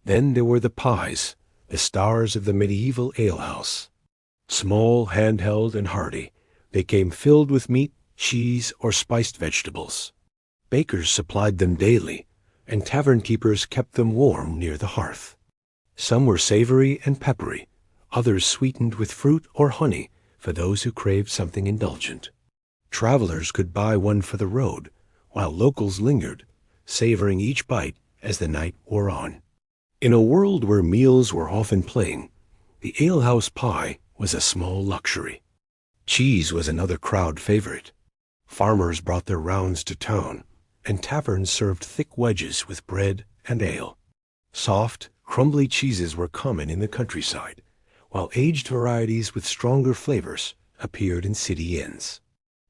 Then there were the pies, the stars of the medieval alehouse. Small, handheld, and hearty, they came filled with meat, cheese, or spiced vegetables. Bakers supplied them daily, and tavern keepers kept them warm near the hearth. Some were savory and peppery, others sweetened with fruit or honey for those who craved something indulgent. Travelers could buy one for the road, while locals lingered, savoring each bite as the night wore on. In a world where meals were often plain, the alehouse pie was a small luxury. Cheese was another crowd favorite. Farmers brought their rounds to town, and taverns served thick wedges with bread and ale. Soft, crumbly cheeses were common in the countryside, while aged varieties with stronger flavors appeared in city inns.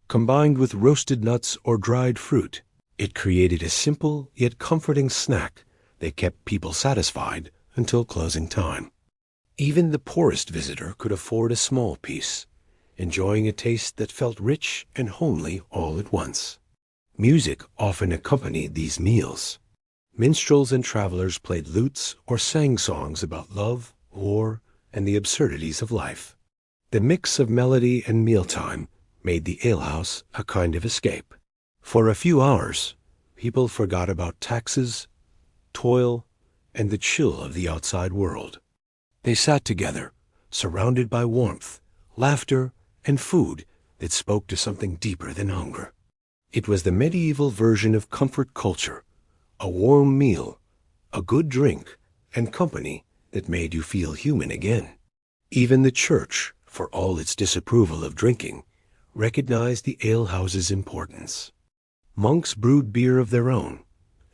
Combined with roasted nuts or dried fruit, it created a simple yet comforting snack that kept people satisfied until closing time. Even the poorest visitor could afford a small piece, enjoying a taste that felt rich and homely all at once. Music often accompanied these meals. Minstrels and travelers played lutes or sang songs about love, war, and the absurdities of life. The mix of melody and mealtime made the alehouse a kind of escape. For a few hours, people forgot about taxes, toil, and the chill of the outside world. They sat together, surrounded by warmth, laughter, and food that spoke to something deeper than hunger. It was the medieval version of comfort culture, a warm meal, a good drink, and company that made you feel human again. Even the church, for all its disapproval of drinking, recognized the alehouse's importance. Monks brewed beer of their own,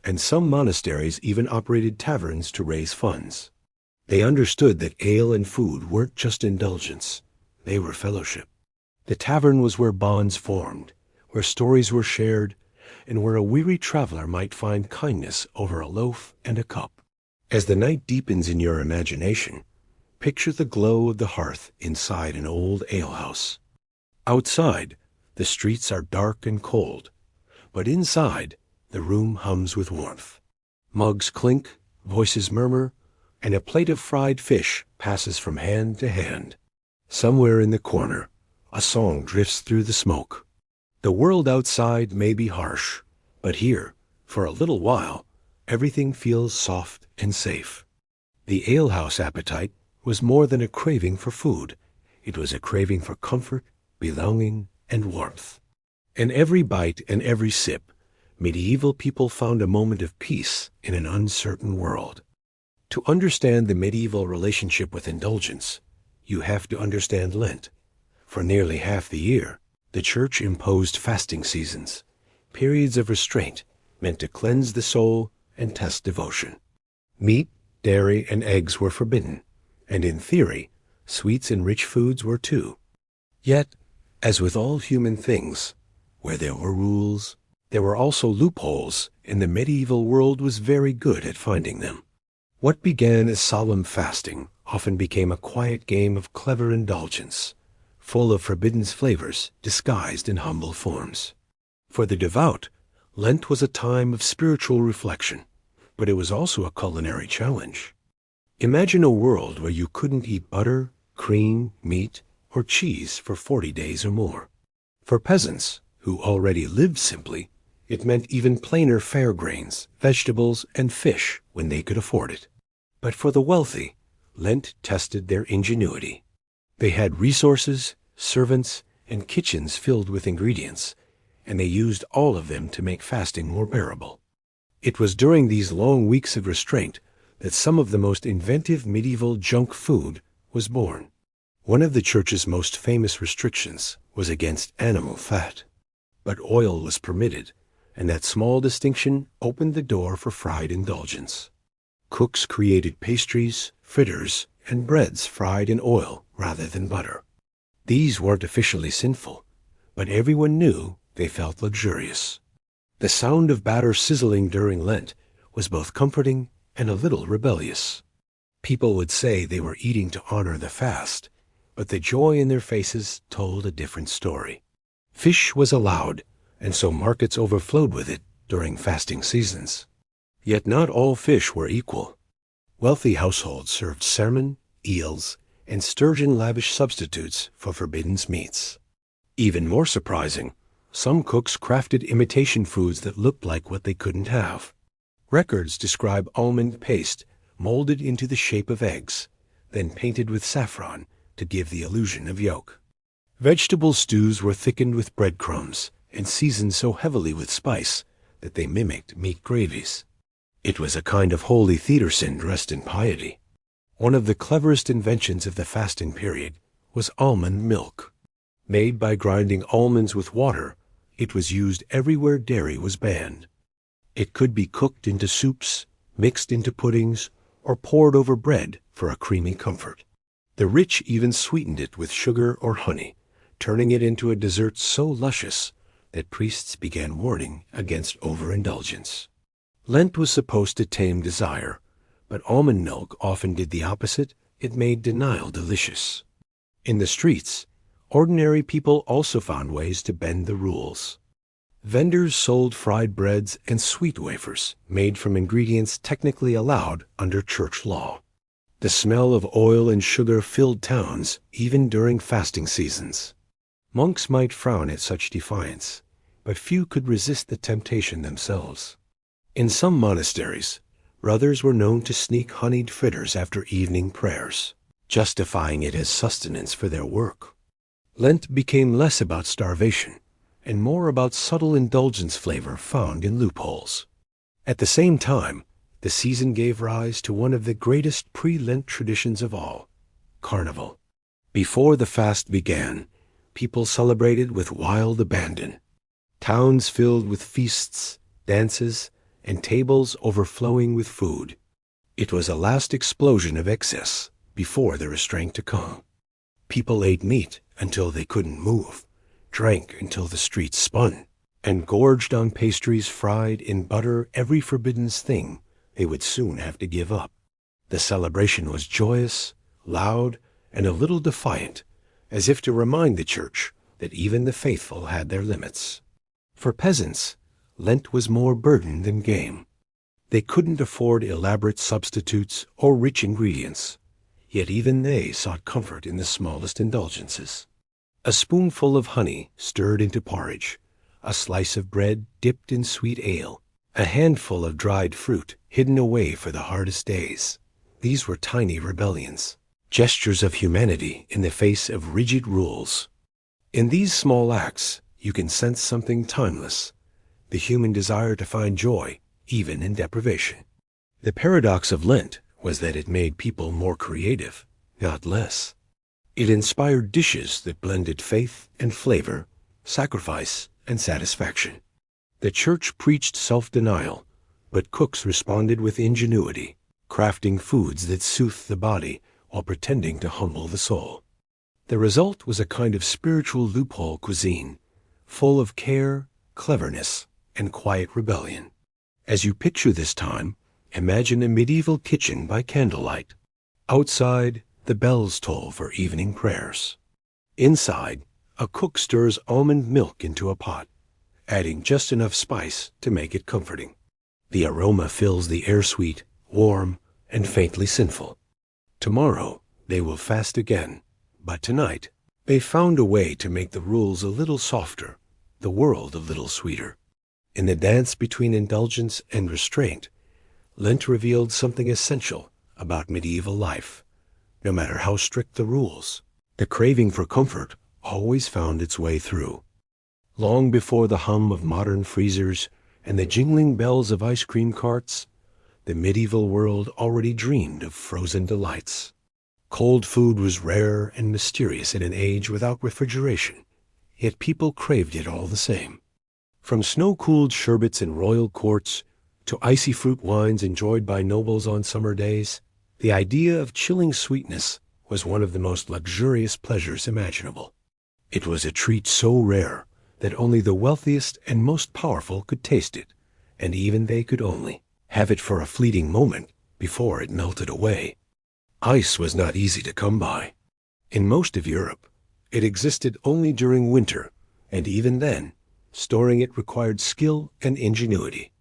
and some monasteries even operated taverns to raise funds. They understood that ale and food weren't just indulgence, they were fellowship. The tavern was where bonds formed, where stories were shared, and where a weary traveler might find kindness over a loaf and a cup. As the night deepens in your imagination, picture the glow of the hearth inside an old alehouse. Outside, the streets are dark and cold, but inside, the room hums with warmth. Mugs clink, voices murmur, and a plate of fried fish passes from hand to hand. Somewhere in the corner, a song drifts through the smoke. The world outside may be harsh, but here, for a little while, everything feels soft and safe. The alehouse appetite was more than a craving for food. It was a craving for comfort, belonging, and warmth. In every bite and every sip, medieval people found a moment of peace in an uncertain world. To understand the medieval relationship with indulgence, you have to understand Lent. For nearly half the year, the Church imposed fasting seasons, periods of restraint meant to cleanse the soul and test devotion. Meat, dairy, and eggs were forbidden, and in theory, sweets and rich foods were too. Yet, as with all human things, where there were rules, there were also loopholes, and the medieval world was very good at finding them. What began as solemn fasting often became a quiet game of clever indulgence, full of forbidden flavors disguised in humble forms. For the devout, Lent was a time of spiritual reflection, but it was also a culinary challenge. Imagine a world where you couldn't eat butter, cream, meat, or cheese for 40 days or more. For peasants, who already lived simply, it meant even plainer fare grains, vegetables, and fish when they could afford it. But for the wealthy, Lent tested their ingenuity. They had resources, servants, and kitchens filled with ingredients, and they used all of them to make fasting more bearable. It was during these long weeks of restraint that some of the most inventive medieval junk food was born. One of the Church's most famous restrictions was against animal fat. But oil was permitted, and that small distinction opened the door for fried indulgence. Cooks created pastries, fritters, and breads fried in oil rather than butter. These weren't officially sinful, but everyone knew they felt luxurious. The sound of batter sizzling during Lent was both comforting and a little rebellious. People would say they were eating to honor the fast, but the joy in their faces told a different story. Fish was allowed, and so markets overflowed with it during fasting seasons. Yet not all fish were equal. Wealthy households served salmon, eels, and sturgeon-lavish substitutes for forbidden meats. Even more surprising, some cooks crafted imitation foods that looked like what they couldn't have. Records describe almond paste molded into the shape of eggs, then painted with saffron to give the illusion of yolk. Vegetable stews were thickened with breadcrumbs and seasoned so heavily with spice that they mimicked meat gravies. It was a kind of holy theater sin dressed in piety. One of the cleverest inventions of the fasting period was almond milk. Made by grinding almonds with water, it was used everywhere dairy was banned. It could be cooked into soups, mixed into puddings, or poured over bread for a creamy comfort. The rich even sweetened it with sugar or honey, turning it into a dessert so luscious that priests began warning against overindulgence. Lent was supposed to tame desire, but almond milk often did the opposite. It made denial delicious. In the streets, ordinary people also found ways to bend the rules. Vendors sold fried breads and sweet wafers made from ingredients technically allowed under church law. The smell of oil and sugar filled towns even during fasting seasons. Monks might frown at such defiance, but few could resist the temptation themselves. In some monasteries, brothers were known to sneak honeyed fritters after evening prayers, justifying it as sustenance for their work. Lent became less about starvation and more about subtle indulgence flavor found in loopholes. At the same time, the season gave rise to one of the greatest pre-Lent traditions of all, Carnival. Before the fast began, people celebrated with wild abandon. Towns filled with feasts, dances, and tables overflowing with food. It was a last explosion of excess before the restraint to come. People ate meat until they couldn't move, drank until the streets spun, and gorged on pastries fried in butter, every forbidden thing they would soon have to give up. The celebration was joyous, loud, and a little defiant, as if to remind the church that even the faithful had their limits. For peasants, Lent was more burden than game. They couldn't afford elaborate substitutes or rich ingredients, yet even they sought comfort in the smallest indulgences. A spoonful of honey stirred into porridge, a slice of bread dipped in sweet ale, a handful of dried fruit hidden away for the hardest days. These were tiny rebellions, gestures of humanity in the face of rigid rules. In these small acts, you can sense something timeless, the human desire to find joy even in deprivation. The paradox of Lent was that it made people more creative, not less. It inspired dishes that blended faith and flavor, sacrifice and satisfaction. The church preached self-denial, but cooks responded with ingenuity, crafting foods that soothed the body while pretending to humble the soul. The result was a kind of spiritual loophole cuisine, full of care, cleverness, and quiet rebellion. As you picture this time, imagine a medieval kitchen by candlelight. Outside, the bells toll for evening prayers. Inside, a cook stirs almond milk into a pot, adding just enough spice to make it comforting. The aroma fills the air sweet, warm, and faintly sinful. Tomorrow, they will fast again, but tonight, they found a way to make the rules a little softer, the world a little sweeter. In the dance between indulgence and restraint, Lent revealed something essential about medieval life. No matter how strict the rules, the craving for comfort always found its way through. Long before the hum of modern freezers and the jingling bells of ice cream carts, the medieval world already dreamed of frozen delights. Cold food was rare and mysterious in an age without refrigeration, yet people craved it all the same. From snow-cooled sherbets in royal courts to icy fruit wines enjoyed by nobles on summer days, the idea of chilling sweetness was one of the most luxurious pleasures imaginable. It was a treat so rare that only the wealthiest and most powerful could taste it, and even they could only have it for a fleeting moment before it melted away. Ice was not easy to come by. In most of Europe, it existed only during winter, and even then, storing it required skill and ingenuity.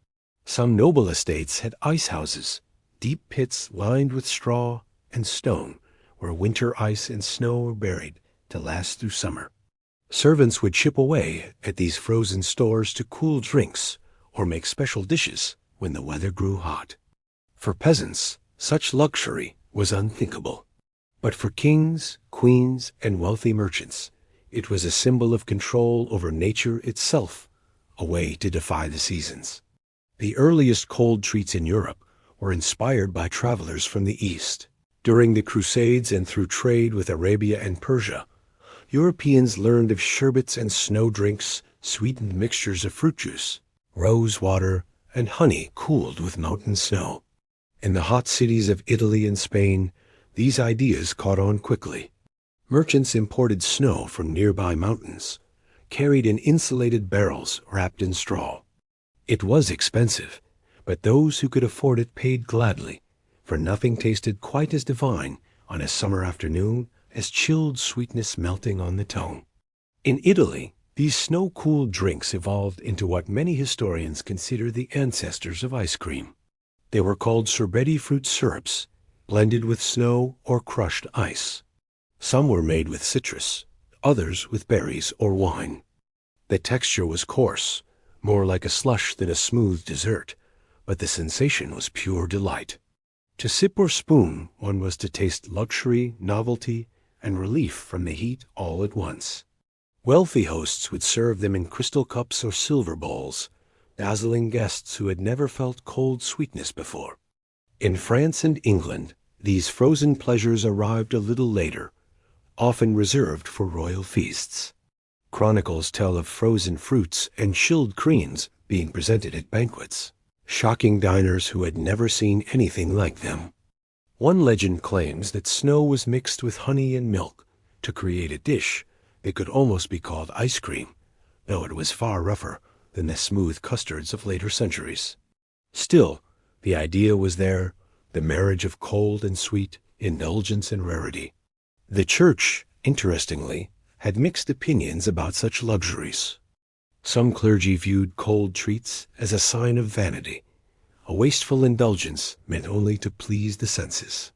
Some noble estates had ice houses, deep pits lined with straw and stone, where winter ice and snow were buried to last through summer. Servants would chip away at these frozen stores to cool drinks or make special dishes when the weather grew hot. For peasants, such luxury was unthinkable. But for kings, queens, and wealthy merchants, it was a symbol of control over nature itself, a way to defy the seasons. The earliest cold treats in Europe were inspired by travelers from the East. During the Crusades and through trade with Arabia and Persia, Europeans learned of sherbets and snow drinks, sweetened mixtures of fruit juice, rose water, and honey cooled with mountain snow. In the hot cities of Italy and Spain, these ideas caught on quickly. Merchants imported snow from nearby mountains, carried in insulated barrels wrapped in straw. It was expensive, but those who could afford it paid gladly, for nothing tasted quite as divine on a summer afternoon as chilled sweetness melting on the tongue. In Italy, these snow-cooled drinks evolved into what many historians consider the ancestors of ice cream. They were called sorbetti fruit syrups, blended with snow or crushed ice. Some were made with citrus, others with berries or wine. The texture was coarse, more like a slush than a smooth dessert, but the sensation was pure delight. To sip or spoon, one was to taste luxury, novelty, and relief from the heat all at once. Wealthy hosts would serve them in crystal cups or silver bowls, dazzling guests who had never felt cold sweetness before. In France and England, these frozen pleasures arrived a little later, often reserved for royal feasts. Chronicles tell of frozen fruits and chilled creams being presented at banquets, shocking diners who had never seen anything like them. One legend claims that snow was mixed with honey and milk to create a dish that could almost be called ice cream, though it was far rougher than the smooth custards of later centuries. Still, the idea was there, the marriage of cold and sweet, indulgence and rarity. The church, interestingly, had mixed opinions about such luxuries. Some clergy viewed cold treats as a sign of vanity, a wasteful indulgence meant only to please the senses.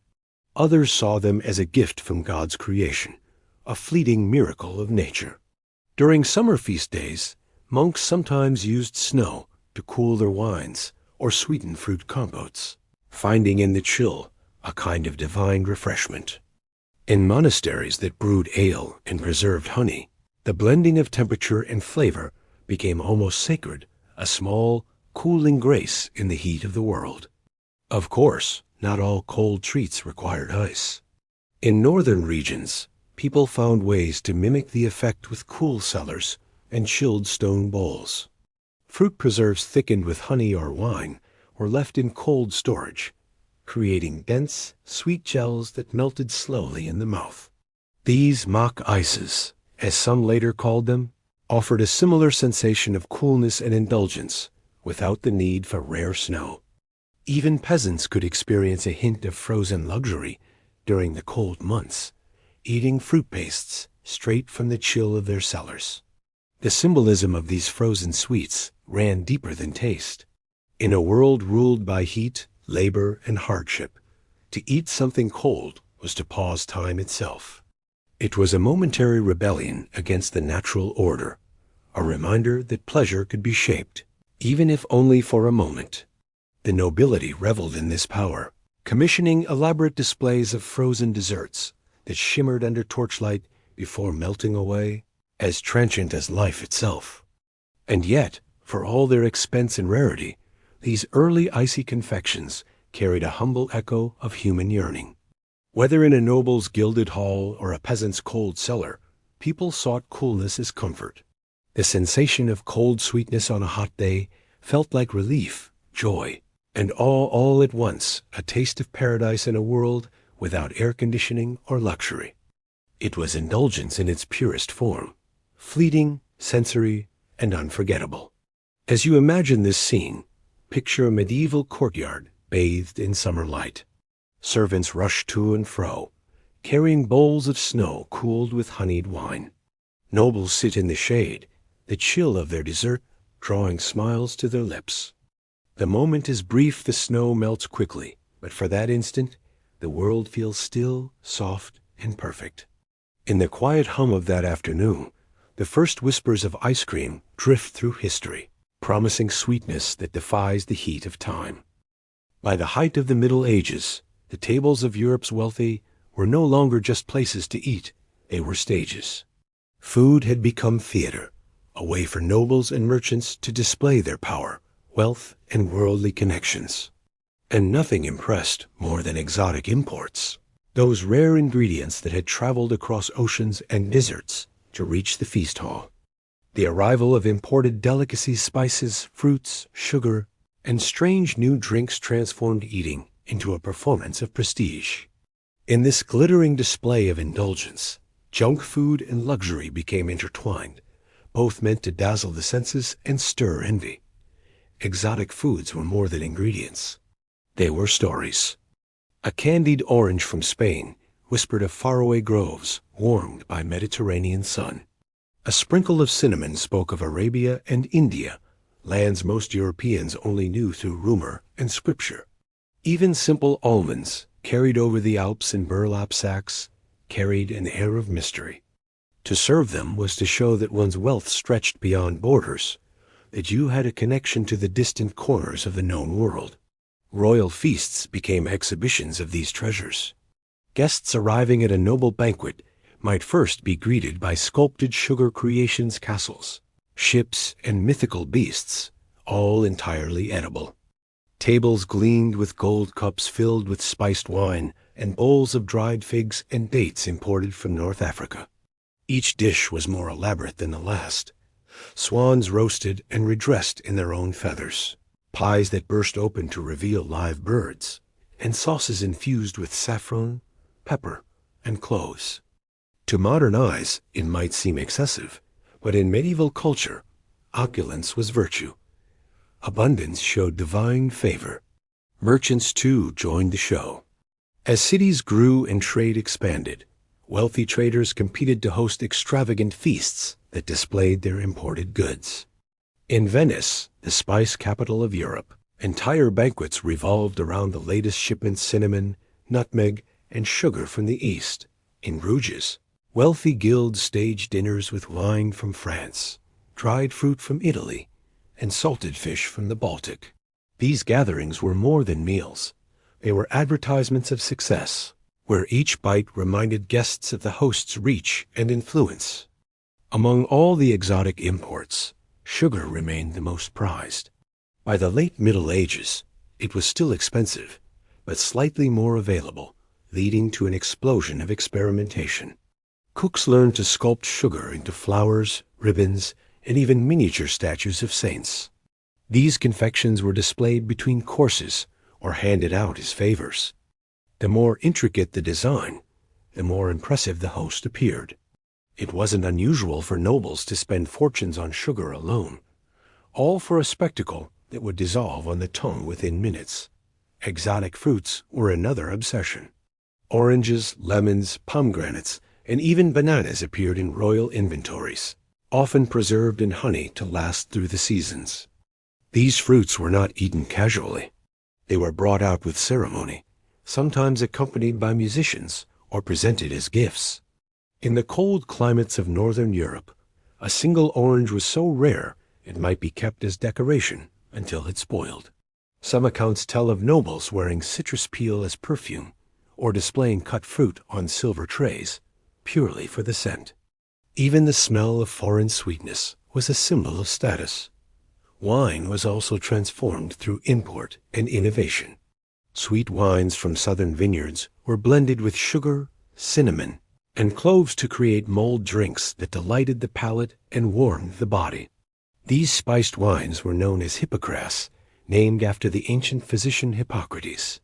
Others saw them as a gift from God's creation, a fleeting miracle of nature. During summer feast days, monks sometimes used snow to cool their wines or sweeten fruit compotes, finding in the chill a kind of divine refreshment. In monasteries that brewed ale and preserved honey, the blending of temperature and flavor became almost sacred, a small, cooling grace in the heat of the world. Of course, not all cold treats required ice. In northern regions, people found ways to mimic the effect with cool cellars and chilled stone bowls. Fruit preserves thickened with honey or wine were left in cold storage, creating dense, sweet gels that melted slowly in the mouth. These mock ices, as some later called them, offered a similar sensation of coolness and indulgence without the need for rare snow. Even peasants could experience a hint of frozen luxury during the cold months, eating fruit pastes straight from the chill of their cellars. The symbolism of these frozen sweets ran deeper than taste. In a world ruled by heat, labor, and hardship, to eat something cold was to pause time itself. It was a momentary rebellion against the natural order, a reminder that pleasure could be shaped, even if only for a moment. The nobility reveled in this power, commissioning elaborate displays of frozen desserts that shimmered under torchlight before melting away, as transient as life itself. And yet, for all their expense and rarity, these early icy confections carried a humble echo of human yearning. Whether in a noble's gilded hall or a peasant's cold cellar, people sought coolness as comfort. The sensation of cold sweetness on a hot day felt like relief, joy, and all at once a taste of paradise in a world without air conditioning or luxury. It was indulgence in its purest form, fleeting, sensory, and unforgettable. As you imagine this scene, picture a medieval courtyard bathed in summer light. Servants rush to and fro, carrying bowls of snow cooled with honeyed wine. Nobles sit in the shade, the chill of their dessert drawing smiles to their lips. The moment is brief, the snow melts quickly, but for that instant, the world feels still, soft, and perfect. In the quiet hum of that afternoon, the first whispers of ice cream drift through history, promising sweetness that defies the heat of time. By the height of the Middle Ages, the tables of Europe's wealthy were no longer just places to eat, they were stages. Food had become theater, a way for nobles and merchants to display their power, wealth, and worldly connections. And nothing impressed more than exotic imports, those rare ingredients that had traveled across oceans and deserts to reach the feast hall. The arrival of imported delicacies, spices, fruits, sugar, and strange new drinks transformed eating into a performance of prestige. In this glittering display of indulgence, junk food and luxury became intertwined, both meant to dazzle the senses and stir envy. Exotic foods were more than ingredients. They were stories. A candied orange from Spain whispered of faraway groves warmed by Mediterranean sun. A sprinkle of cinnamon spoke of Arabia and India, lands most Europeans only knew through rumor and scripture. Even simple almonds, carried over the Alps in burlap sacks, carried an air of mystery. To serve them was to show that one's wealth stretched beyond borders, that you had a connection to the distant corners of the known world. Royal feasts became exhibitions of these treasures. Guests arriving at a noble banquet might first be greeted by sculpted sugar creations castles, ships, and mythical beasts, all entirely edible. Tables gleamed with gold cups filled with spiced wine and bowls of dried figs and dates imported from North Africa. Each dish was more elaborate than the last. Swans roasted and redressed in their own feathers, pies that burst open to reveal live birds, and sauces infused with saffron, pepper, and cloves. To modern eyes, it might seem excessive, but in medieval culture, opulence was virtue. Abundance showed divine favor. Merchants, too, joined the show. As cities grew and trade expanded, wealthy traders competed to host extravagant feasts that displayed their imported goods. In Venice, the spice capital of Europe, entire banquets revolved around the latest shipments: cinnamon, nutmeg, and sugar from the East. In Bruges, wealthy guilds staged dinners with wine from France, dried fruit from Italy, and salted fish from the Baltic. These gatherings were more than meals. They were advertisements of success, where each bite reminded guests of the host's reach and influence. Among all the exotic imports, sugar remained the most prized. By the late Middle Ages, it was still expensive, but slightly more available, leading to an explosion of experimentation. Cooks learned to sculpt sugar into flowers, ribbons, and even miniature statues of saints. These confections were displayed between courses or handed out as favors. The more intricate the design, the more impressive the host appeared. It wasn't unusual for nobles to spend fortunes on sugar alone, all for a spectacle that would dissolve on the tongue within minutes. Exotic fruits were another obsession. Oranges, lemons, pomegranates, and even bananas appeared in royal inventories, often preserved in honey to last through the seasons. These fruits were not eaten casually. They were brought out with ceremony, sometimes accompanied by musicians or presented as gifts. In the cold climates of northern Europe, a single orange was so rare it might be kept as decoration until it spoiled. Some accounts tell of nobles wearing citrus peel as perfume or displaying cut fruit on silver trays, purely for the scent. Even the smell of foreign sweetness was a symbol of status. Wine was also transformed through import and innovation. Sweet wines from southern vineyards were blended with sugar, cinnamon, and cloves to create mulled drinks that delighted the palate and warmed the body. These spiced wines were known as hippocras, named after the ancient physician Hippocrates.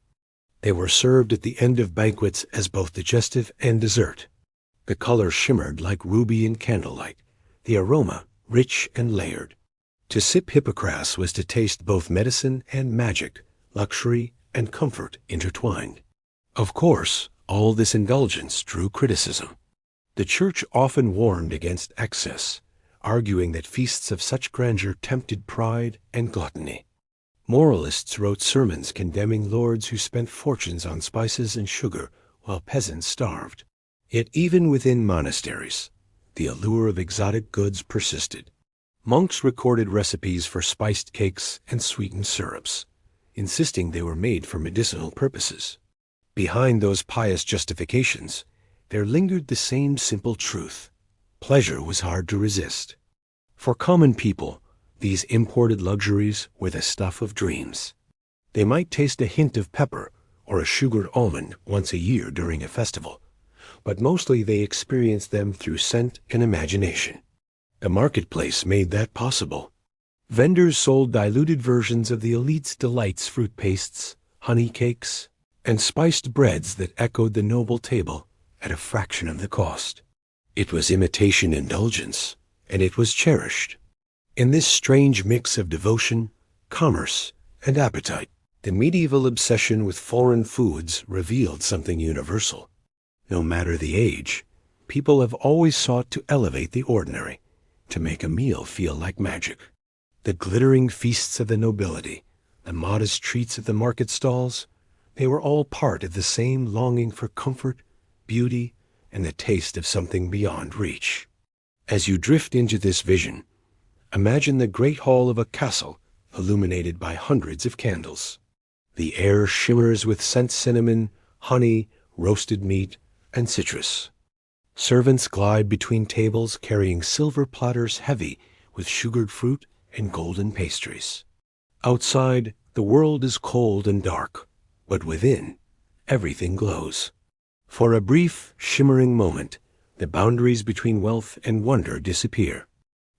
They were served at the end of banquets as both digestive and dessert. The color shimmered like ruby in candlelight, the aroma rich and layered. To sip hippocras was to taste both medicine and magic, luxury and comfort intertwined. Of course, all this indulgence drew criticism. The church often warned against excess, arguing that feasts of such grandeur tempted pride and gluttony. Moralists wrote sermons condemning lords who spent fortunes on spices and sugar while peasants starved. Yet even within monasteries, the allure of exotic goods persisted. Monks recorded recipes for spiced cakes and sweetened syrups, insisting they were made for medicinal purposes. Behind those pious justifications, there lingered the same simple truth. Pleasure was hard to resist. For common people, these imported luxuries were the stuff of dreams. They might taste a hint of pepper or a sugared almond once a year during a festival, but mostly they experienced them through scent and imagination. The marketplace made that possible. Vendors sold diluted versions of the elite's delights: fruit pastes, honey cakes, and spiced breads that echoed the noble table at a fraction of the cost. It was imitation indulgence, and it was cherished. In this strange mix of devotion, commerce, and appetite, the medieval obsession with foreign foods revealed something universal. No matter the age, people have always sought to elevate the ordinary, to make a meal feel like magic. The glittering feasts of the nobility, the modest treats of the market stalls, They were all part of the same longing for comfort, beauty, and the taste of something beyond reach. As you drift into this vision, imagine the great hall of a castle illuminated by hundreds of candles. The air shimmers with scent cinnamon, honey, roasted meat, and citrus. Servants glide between tables carrying silver platters heavy with sugared fruit and golden pastries. Outside, the world is cold and dark, but within, everything glows. For a brief, shimmering moment, the boundaries between wealth and wonder disappear.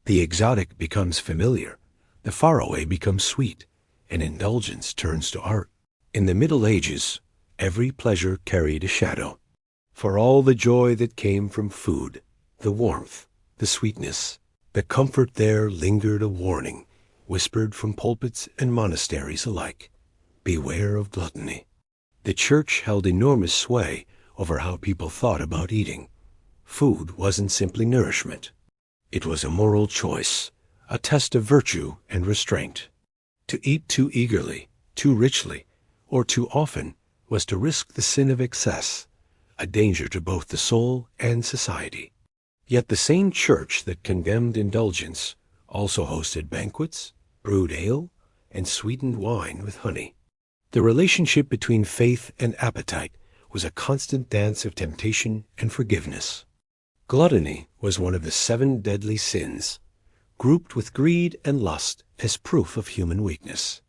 The exotic becomes familiar, the faraway becomes sweet, and indulgence turns to art. In the Middle Ages, every pleasure carried a shadow. For all the joy that came from food, the warmth, the sweetness, the comfort there lingered a warning, whispered from pulpits and monasteries alike. Beware of gluttony. The church held enormous sway over how people thought about eating. Food wasn't simply nourishment. It was a moral choice, a test of virtue and restraint. To eat too eagerly, too richly, or too often was to risk the sin of excess, a danger to both the soul and society. Yet the same church that condemned indulgence also hosted banquets, brewed ale, and sweetened wine with honey. The relationship between faith and appetite was a constant dance of temptation and forgiveness. Gluttony was one of the 7 deadly sins, grouped with greed and lust as proof of human weakness.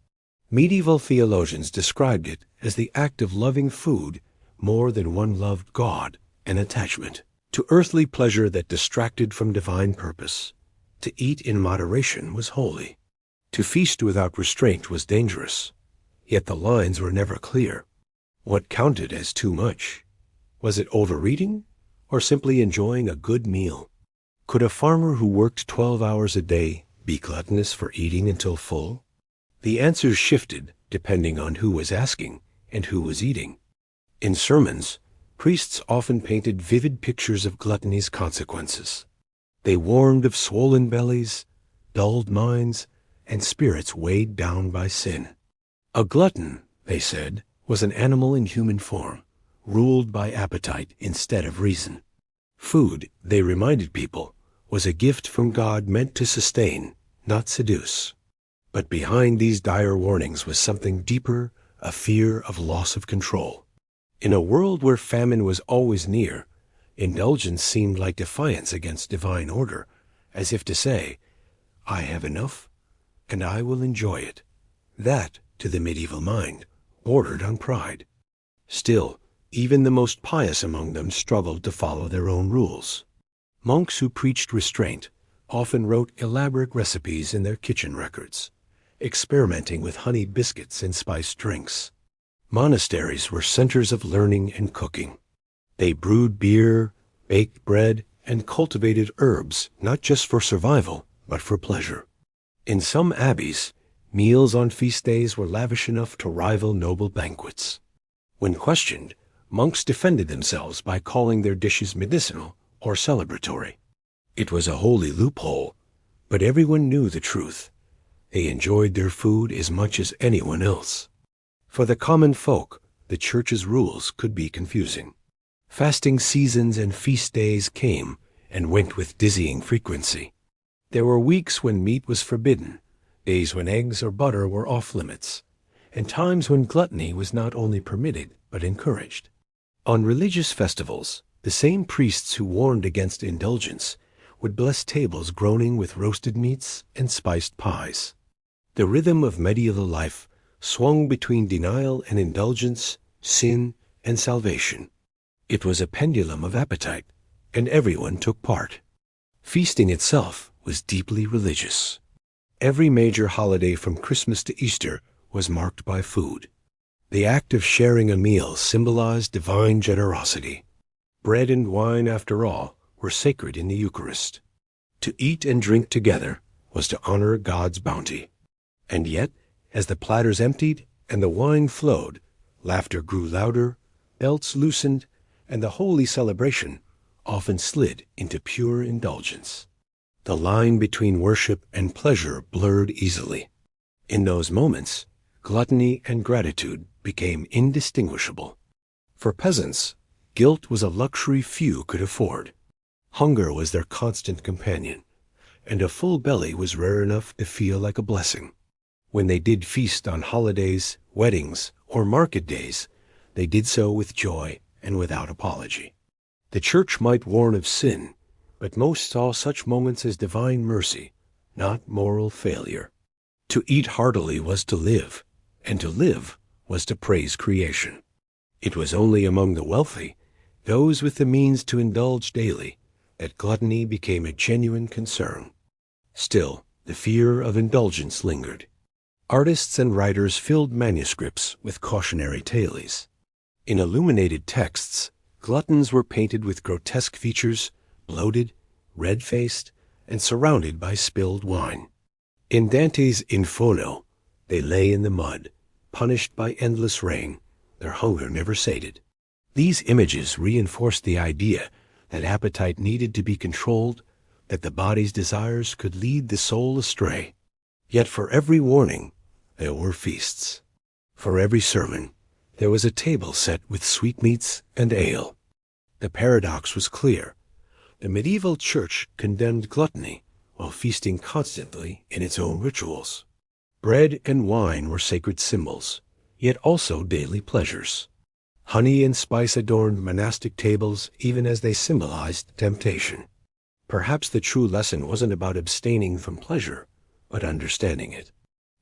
Medieval theologians described it as the act of loving food more than one loved God, an attachment to earthly pleasure that distracted from divine purpose. To eat in moderation was holy. To feast without restraint was dangerous. Yet the lines were never clear. What counted as too much? Was it overeating, or simply enjoying a good meal? Could a farmer who worked 12 hours a day be gluttonous for eating until full? The answers shifted depending on who was asking and who was eating. In sermons, priests often painted vivid pictures of gluttony's consequences. They warned of swollen bellies, dulled minds, and spirits weighed down by sin. A glutton, they said, was an animal in human form, ruled by appetite instead of reason. Food, they reminded people, was a gift from God meant to sustain, not seduce. But behind these dire warnings was something deeper, a fear of loss of control. In a world where famine was always near, indulgence seemed like defiance against divine order, as if to say, I have enough, and I will enjoy it. That, to the medieval mind, bordered on pride. Still, even the most pious among them struggled to follow their own rules. Monks who preached restraint often wrote elaborate recipes in their kitchen records, experimenting with honeyed biscuits and spiced drinks. Monasteries were centers of learning and cooking. They brewed beer, baked bread, and cultivated herbs not just for survival, but for pleasure. In some abbeys, meals on feast days were lavish enough to rival noble banquets. When questioned, monks defended themselves by calling their dishes medicinal or celebratory. It was a holy loophole, but everyone knew the truth. They enjoyed their food as much as anyone else. For the common folk, the church's rules could be confusing. Fasting seasons and feast days came and went with dizzying frequency. There were weeks when meat was forbidden, days when eggs or butter were off limits, and times when gluttony was not only permitted but encouraged. On religious festivals, the same priests who warned against indulgence would bless tables groaning with roasted meats and spiced pies. The rhythm of medieval life swung between denial and indulgence, sin and salvation. It was a pendulum of appetite, and everyone took part. Feasting itself was deeply religious. Every major holiday from Christmas to Easter was marked by food. The act of sharing a meal symbolized divine generosity. Bread and wine, after all, were sacred in the Eucharist. To eat and drink together was to honor God's bounty. And yet, as the platters emptied and the wine flowed, laughter grew louder, belts loosened, and the holy celebration often slid into pure indulgence. The line between worship and pleasure blurred easily. In those moments, gluttony and gratitude became indistinguishable. For peasants, guilt was a luxury few could afford. Hunger was their constant companion, and a full belly was rare enough to feel like a blessing. When they did feast on holidays, weddings, or market days, they did so with joy and without apology. The church might warn of sin, but most saw such moments as divine mercy, not moral failure. To eat heartily was to live, and to live was to praise creation. It was only among the wealthy, those with the means to indulge daily, that gluttony became a genuine concern. Still, the fear of indulgence lingered. Artists and writers filled manuscripts with cautionary tales. In illuminated texts, gluttons were painted with grotesque features, bloated, red-faced, and surrounded by spilled wine. In Dante's Inferno, they lay in the mud, punished by endless rain, their hunger never sated. These images reinforced the idea that appetite needed to be controlled, that the body's desires could lead the soul astray. Yet for every warning, there were feasts. For every sermon, there was a table set with sweetmeats and ale. The paradox was clear. The medieval church condemned gluttony while feasting constantly in its own rituals. Bread and wine were sacred symbols, yet also daily pleasures. Honey and spice adorned monastic tables even as they symbolized temptation. Perhaps the true lesson wasn't about abstaining from pleasure, but understanding it.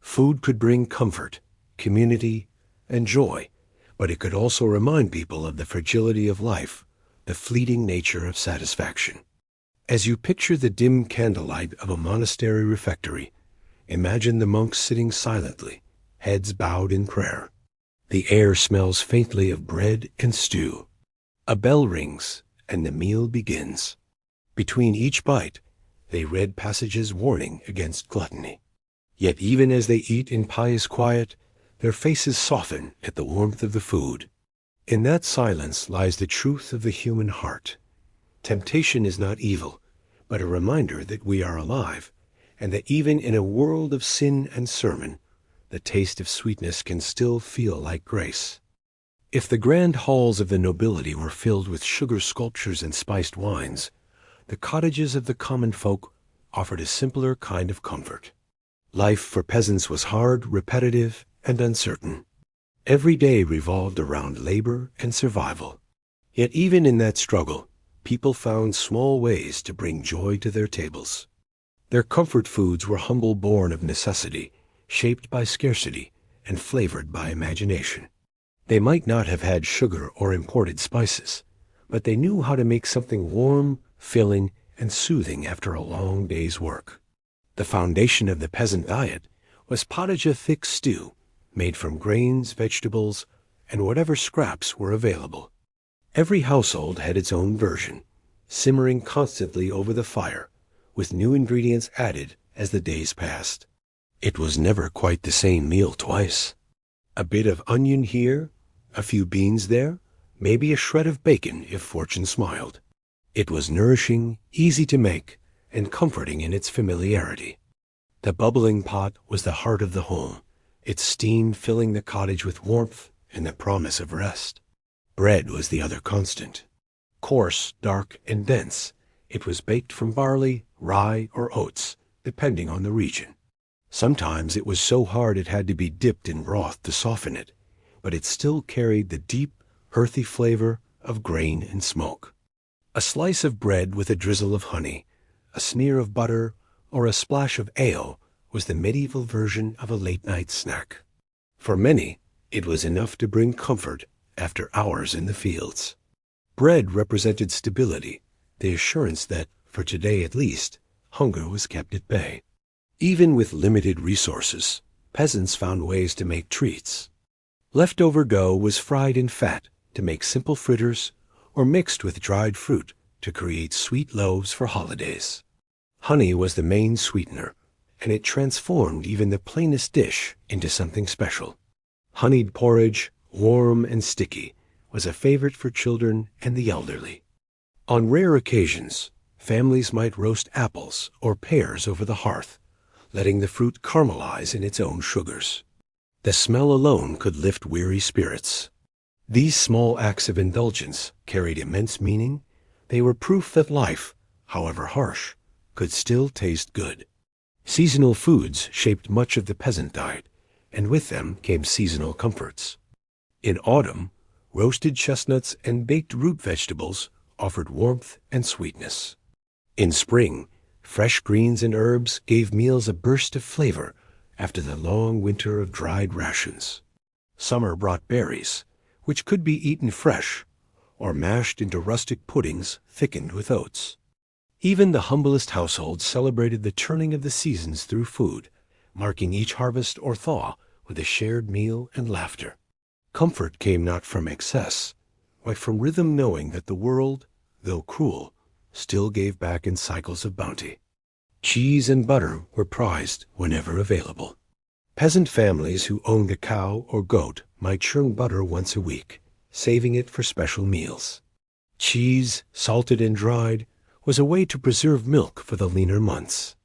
Food could bring comfort, community, and joy, but it could also remind people of the fragility of life, the fleeting nature of satisfaction. As you picture the dim candlelight of a monastery refectory, imagine the monks sitting silently, heads bowed in prayer. The air smells faintly of bread and stew. A bell rings, and the meal begins. Between each bite, they read passages warning against gluttony. Yet even as they eat in pious quiet, their faces soften at the warmth of the food. In that silence lies the truth of the human heart. Temptation is not evil, but a reminder that we are alive, and that even in a world of sin and sermon, the taste of sweetness can still feel like grace. If the grand halls of the nobility were filled with sugar sculptures and spiced wines, the cottages of the common folk offered a simpler kind of comfort. Life for peasants was hard, repetitive, and uncertain. Every day revolved around labor and survival. Yet even in that struggle, people found small ways to bring joy to their tables. Their comfort foods were humble born of necessity, shaped by scarcity, and flavored by imagination. They might not have had sugar or imported spices, but they knew how to make something warm, filling, and soothing after a long day's work. The foundation of the peasant diet was pottage, a thick stew, made from grains, vegetables, and whatever scraps were available. Every household had its own version, simmering constantly over the fire, with new ingredients added as the days passed. It was never quite the same meal twice. A bit of onion here, a few beans there, maybe a shred of bacon if fortune smiled. It was nourishing, easy to make, and comforting in its familiarity. The bubbling pot was the heart of the home, its steam filling the cottage with warmth and the promise of rest. Bread was the other constant. Coarse, dark, and dense, it was baked from barley, rye, or oats, depending on the region. Sometimes it was so hard it had to be dipped in broth to soften it, but it still carried the deep, earthy flavor of grain and smoke. A slice of bread with a drizzle of honey, a smear of butter, or a splash of ale was the medieval version of a late-night snack. For many, it was enough to bring comfort after hours in the fields. Bread represented stability, the assurance that, for today at least, hunger was kept at bay. Even with limited resources, peasants found ways to make treats. Leftover dough was fried in fat to make simple fritters, or mixed with dried fruit to create sweet loaves for holidays. Honey was the main sweetener, and it transformed even the plainest dish into something special. Honeyed porridge, warm and sticky, was a favorite for children and the elderly. On rare occasions, families might roast apples or pears over the hearth, letting the fruit caramelize in its own sugars. The smell alone could lift weary spirits. These small acts of indulgence carried immense meaning. They were proof that life, however harsh, could still taste good. Seasonal foods shaped much of the peasant diet, and with them came seasonal comforts. In autumn, roasted chestnuts and baked root vegetables offered warmth and sweetness. In spring, fresh greens and herbs gave meals a burst of flavor after the long winter of dried rations. Summer brought berries, which could be eaten fresh or mashed into rustic puddings thickened with oats. Even the humblest households celebrated the turning of the seasons through food, marking each harvest or thaw with a shared meal and laughter. Comfort came not from excess, but from rhythm, knowing that the world, though cruel, still gave back in cycles of bounty. Cheese and butter were prized whenever available. Peasant families who owned a cow or goat might churn butter once a week, saving it for special meals. Cheese, salted and dried, was a way to preserve milk for the leaner months.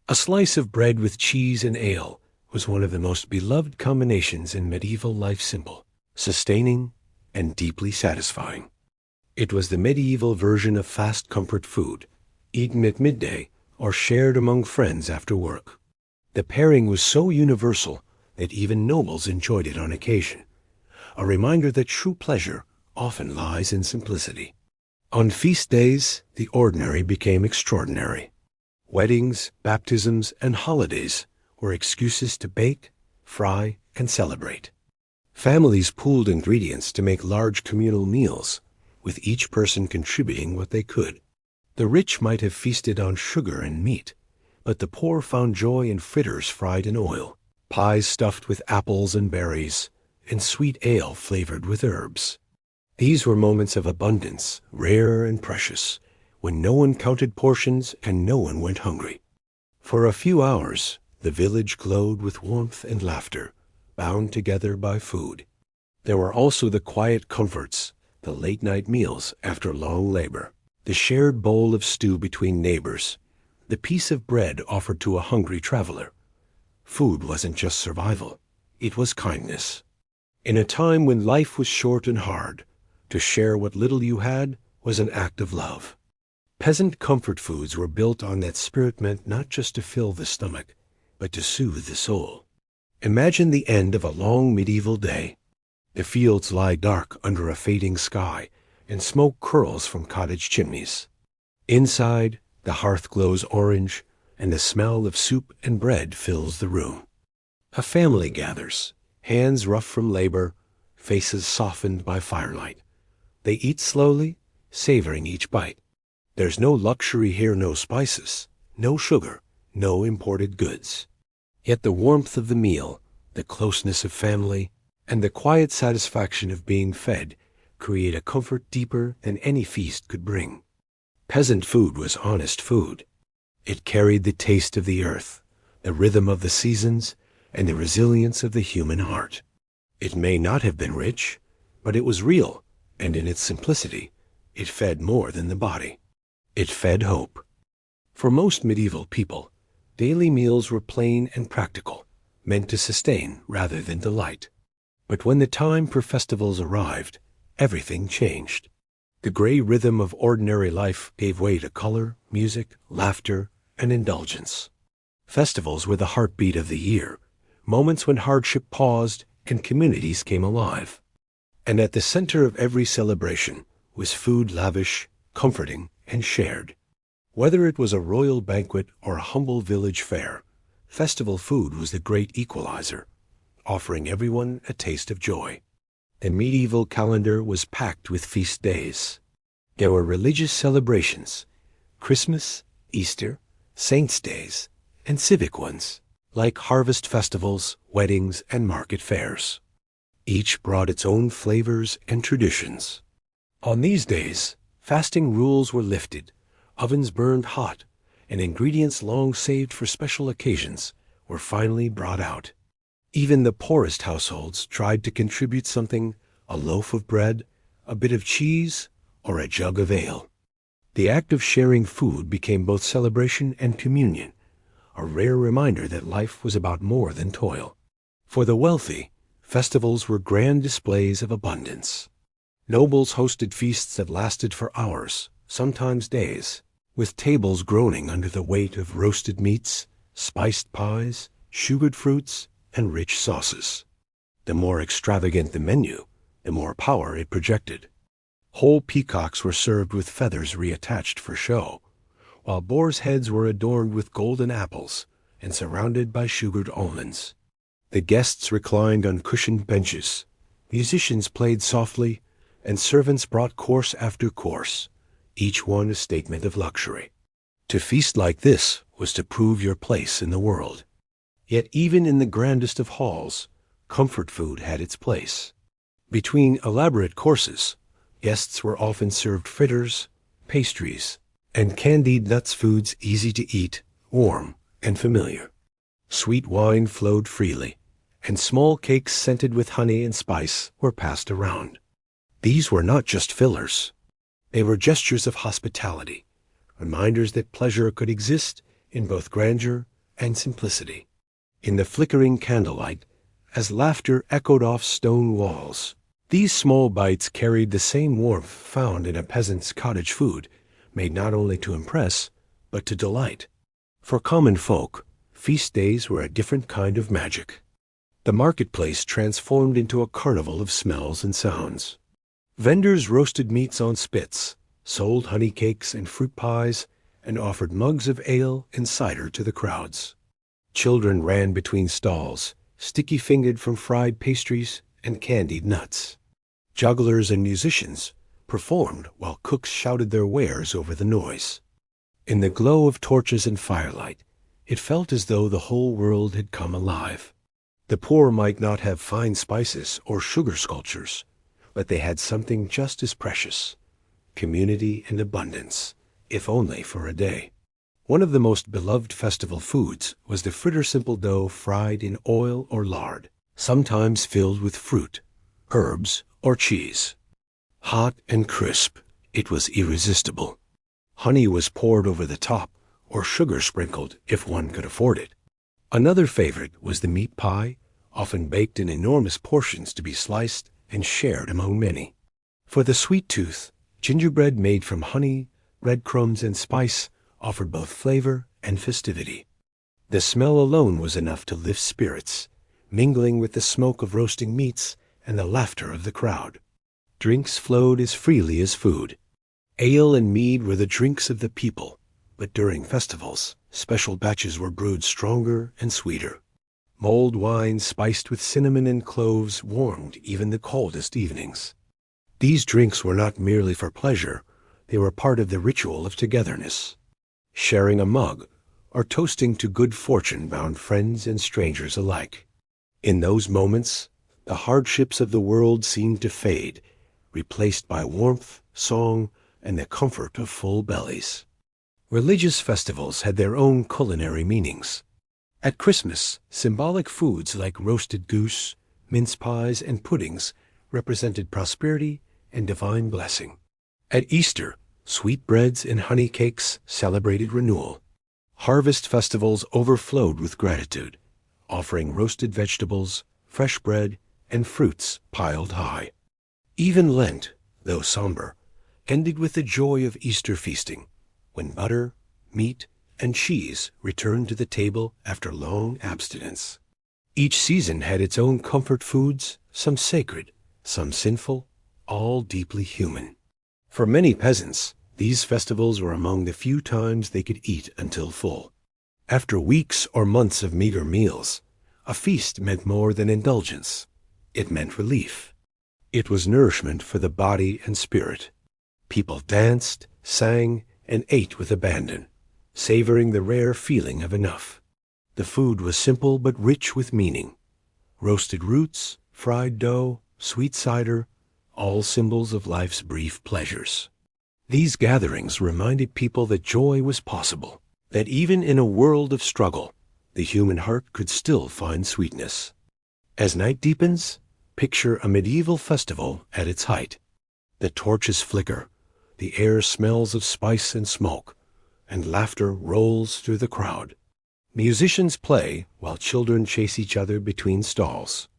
A slice of bread with cheese and ale was one of the most beloved combinations in medieval life, simple, sustaining, and deeply satisfying. It was the medieval version of fast comfort food, eaten at midday or shared among friends after work. The pairing was so universal that even nobles enjoyed it on occasion, a reminder that true pleasure often lies in simplicity. On feast days, the ordinary became extraordinary. Weddings, baptisms, and holidays were excuses to bake, fry, and celebrate. Families pooled ingredients to make large communal meals, with each person contributing what they could. The rich might have feasted on sugar and meat, but the poor found joy in fritters fried in oil, pies stuffed with apples and berries, and sweet ale flavored with herbs. These were moments of abundance, rare and precious, when no one counted portions and no one went hungry. For a few hours, the village glowed with warmth and laughter, bound together by food. There were also the quiet comforts, the late-night meals after long labor, the shared bowl of stew between neighbors, the piece of bread offered to a hungry traveler. Food wasn't just survival, it was kindness. In a time when life was short and hard, to share what little you had was an act of love. Peasant comfort foods were built on that spirit, meant not just to fill the stomach, but to soothe the soul. Imagine the end of a long medieval day. The fields lie dark under a fading sky, and smoke curls from cottage chimneys. Inside, the hearth glows orange, and the smell of soup and bread fills the room. A family gathers, hands rough from labor, faces softened by firelight. They eat slowly, savoring each bite. There's no luxury here, no spices, no sugar, no imported goods. Yet the warmth of the meal, the closeness of family, and the quiet satisfaction of being fed create a comfort deeper than any feast could bring. Peasant food was honest food. It carried the taste of the earth, the rhythm of the seasons, and the resilience of the human heart. It may not have been rich, but it was real, and in its simplicity, it fed more than the body. It fed hope. For most medieval people, daily meals were plain and practical, meant to sustain rather than delight. But when the time for festivals arrived, everything changed. The gray rhythm of ordinary life gave way to color, music, laughter, and indulgence. Festivals were the heartbeat of the year, moments when hardship paused and communities came alive. And at the center of every celebration was food lavish, comforting, and shared. Whether it was a royal banquet or a humble village fair, festival food was the great equalizer, offering everyone a taste of joy. The medieval calendar was packed with feast days. There were religious celebrations, Christmas, Easter, saints' days, and civic ones, like harvest festivals, weddings, and market fairs. Each brought its own flavors and traditions. On these days, fasting rules were lifted, ovens burned hot, and ingredients long saved for special occasions were finally brought out. Even the poorest households tried to contribute something, a loaf of bread, a bit of cheese, or a jug of ale. The act of sharing food became both celebration and communion, a rare reminder that life was about more than toil. For the wealthy, Festivals were grand displays of abundance. Nobles hosted feasts that lasted for hours, sometimes days, with tables groaning under the weight of roasted meats, spiced pies, sugared fruits, and rich sauces. The more extravagant the menu, the more power it projected. Whole peacocks were served with feathers reattached for show, while boars' heads were adorned with golden apples and surrounded by sugared almonds. The guests reclined on cushioned benches, musicians played softly, and servants brought course after course, each one a statement of luxury. To feast like this was to prove your place in the world. Yet even in the grandest of halls, comfort food had its place. Between elaborate courses, guests were often served fritters, pastries, and candied nuts, foods easy to eat, warm, and familiar. Sweet wine flowed freely, and small cakes scented with honey and spice were passed around. These were not just fillers. They were gestures of hospitality, reminders that pleasure could exist in both grandeur and simplicity. In the flickering candlelight, as laughter echoed off stone walls, these small bites carried the same warmth found in a peasant's cottage food, made not only to impress, but to delight. For common folk, feast days were a different kind of magic. The marketplace transformed into a carnival of smells and sounds. Vendors roasted meats on spits, sold honey cakes and fruit pies, and offered mugs of ale and cider to the crowds. Children ran between stalls, sticky-fingered from fried pastries and candied nuts. Jugglers and musicians performed while cooks shouted their wares over the noise. In the glow of torches and firelight, it felt as though the whole world had come alive. The poor might not have fine spices or sugar sculptures, but they had something just as precious: community and abundance, if only for a day. One of the most beloved festival foods was the fritter, simple dough fried in oil or lard, sometimes filled with fruit, herbs, or cheese. Hot and crisp, it was irresistible. Honey was poured over the top, or sugar sprinkled if one could afford it. Another favorite was the meat pie, often baked in enormous portions to be sliced and shared among many. For the sweet tooth, gingerbread made from honey, breadcrumbs, and spice offered both flavor and festivity. The smell alone was enough to lift spirits, mingling with the smoke of roasting meats and the laughter of the crowd. Drinks flowed as freely as food. Ale and mead were the drinks of the people, but during festivals, special batches were brewed stronger and sweeter. Mulled wine spiced with cinnamon and cloves warmed even the coldest evenings. These drinks were not merely for pleasure, they were part of the ritual of togetherness. Sharing a mug, or toasting to good fortune, bound friends and strangers alike. In those moments, the hardships of the world seemed to fade, replaced by warmth, song, and the comfort of full bellies. Religious festivals had their own culinary meanings. At Christmas, symbolic foods like roasted goose, mince pies, and puddings represented prosperity and divine blessing. At Easter, sweetbreads and honey cakes celebrated renewal. Harvest festivals overflowed with gratitude, offering roasted vegetables, fresh bread, and fruits piled high. Even Lent, though somber, ended with the joy of Easter feasting, when butter, meat, and cheese returned to the table after long abstinence. Each season had its own comfort foods, some sacred, some sinful, all deeply human. For many peasants, these festivals were among the few times they could eat until full. After weeks or months of meager meals, a feast meant more than indulgence. It meant relief. It was nourishment for the body and spirit. People danced, sang, and ate with abandon, savoring the rare feeling of enough. The food was simple but rich with meaning. Roasted roots, fried dough, sweet cider, all symbols of life's brief pleasures. These gatherings reminded people that joy was possible, that even in a world of struggle, the human heart could still find sweetness. As night deepens, picture a medieval festival at its height. The torches flicker, the air smells of spice and smoke, and laughter rolls through the crowd. Musicians play while children chase each other between stalls.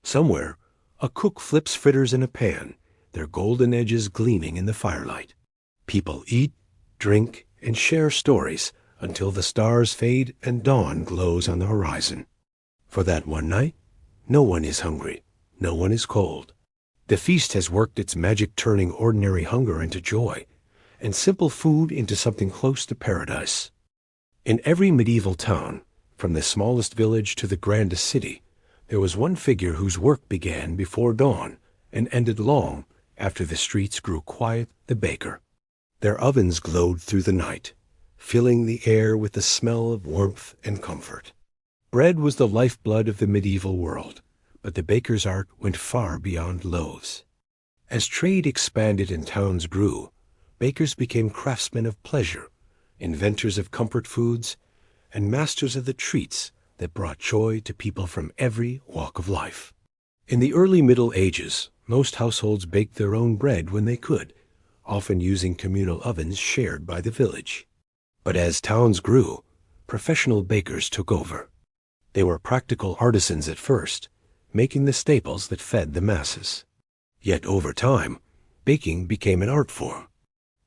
Somewhere, a cook flips fritters in a pan, their golden edges gleaming in the firelight. People eat, drink, and share stories until the stars fade and dawn glows on the horizon. For that one night, no one is hungry, no one is cold. The feast has worked its magic, turning ordinary hunger into joy, and simple food into something close to paradise. In every medieval town, from the smallest village to the grandest city, there was one figure whose work began before dawn and ended long after the streets grew quiet: the baker. Their ovens glowed through the night, filling the air with the smell of warmth and comfort. Bread was the lifeblood of the medieval world, but the baker's art went far beyond loaves. As trade expanded and towns grew, bakers became craftsmen of pleasure, inventors of comfort foods, and masters of the treats that brought joy to people from every walk of life. In the early Middle Ages, most households baked their own bread when they could, often using communal ovens shared by the village. But as towns grew, professional bakers took over. They were practical artisans at first, making the staples that fed the masses. Yet over time, baking became an art form.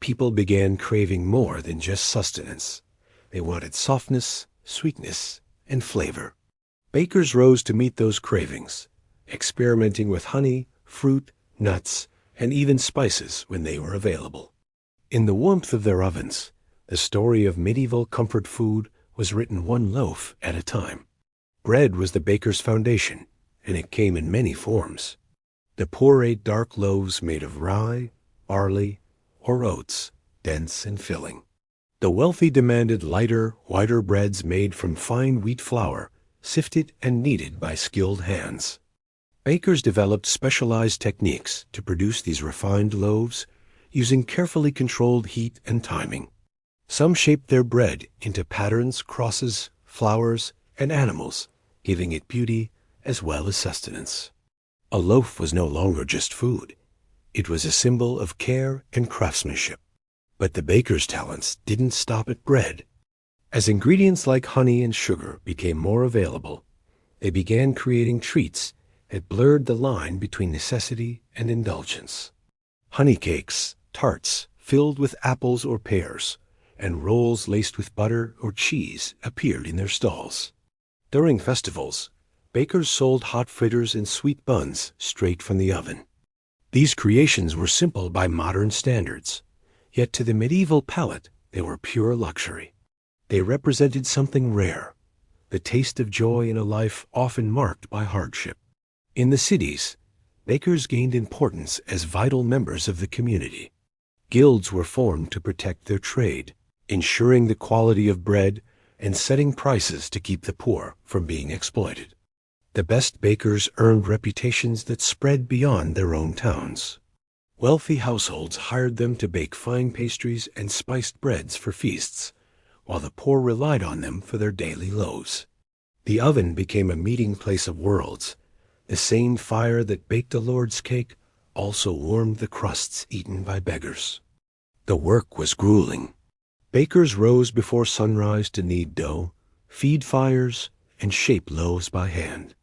People began craving more than just sustenance. They wanted softness, sweetness, and flavor. Bakers rose to meet those cravings, experimenting with honey, fruit, nuts, and even spices when they were available. In the warmth of their ovens, the story of medieval comfort food was written one loaf at a time. Bread was the baker's foundation, and it came in many forms. The poor ate dark loaves made of rye, barley, or oats, dense and filling. The wealthy demanded lighter, whiter breads made from fine wheat flour, sifted and kneaded by skilled hands. Bakers developed specialized techniques to produce these refined loaves, using carefully controlled heat and timing. Some shaped their bread into patterns, crosses, flowers, and animals, giving it beauty as well as sustenance. A loaf was no longer just food. It was a symbol of care and craftsmanship. But the baker's talents didn't stop at bread. As ingredients like honey and sugar became more available, they began creating treats that blurred the line between necessity and indulgence. Honey cakes, tarts filled with apples or pears, and rolls laced with butter or cheese appeared in their stalls. During festivals, bakers sold hot fritters and sweet buns straight from the oven. These creations were simple by modern standards, yet to the medieval palate they were pure luxury. They represented something rare, the taste of joy in a life often marked by hardship. In the cities, bakers gained importance as vital members of the community. Guilds were formed to protect their trade, ensuring the quality of bread and setting prices to keep the poor from being exploited. The best bakers earned reputations that spread beyond their own towns. Wealthy households hired them to bake fine pastries and spiced breads for feasts, while the poor relied on them for their daily loaves. The oven became a meeting place of worlds. The same fire that baked the Lord's cake also warmed the crusts eaten by beggars. The work was grueling. Bakers rose before sunrise to knead dough, feed fires, and shape loaves by hand.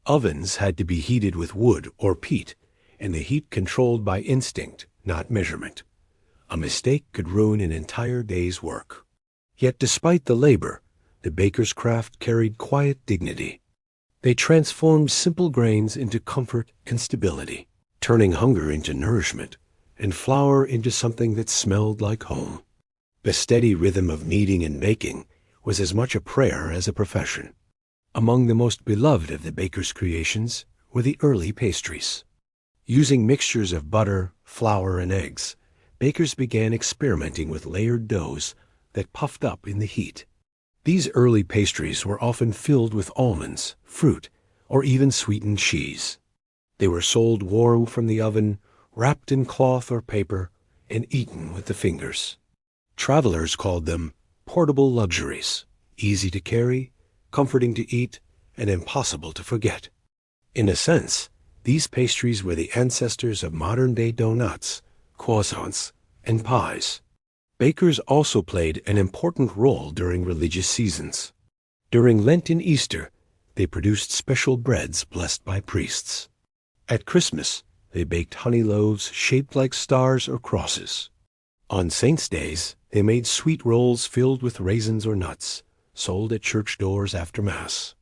Ovens had to be heated with wood or peat, and the heat controlled by instinct, not measurement. A mistake could ruin an entire day's work. Yet despite the labor, the baker's craft carried quiet dignity. They transformed simple grains into comfort and stability, turning hunger into nourishment and flour into something that smelled like home. The steady rhythm of kneading and baking was as much a prayer as a profession. Among the most beloved of the baker's creations were the early pastries. Using mixtures of butter, flour, and eggs, bakers began experimenting with layered doughs that puffed up in the heat. These early pastries were often filled with almonds, fruit, or even sweetened cheese. They were sold warm from the oven, wrapped in cloth or paper, and eaten with the fingers. Travelers called them portable luxuries, easy to carry, comforting to eat, and impossible to forget. In a sense, these pastries were the ancestors of modern-day donuts, croissants, and pies. Bakers also played an important role during religious seasons. During Lent and Easter, they produced special breads blessed by priests. At Christmas, they baked honey loaves shaped like stars or crosses. On saints' days, they made sweet rolls filled with raisins or nuts, sold at church doors after Mass.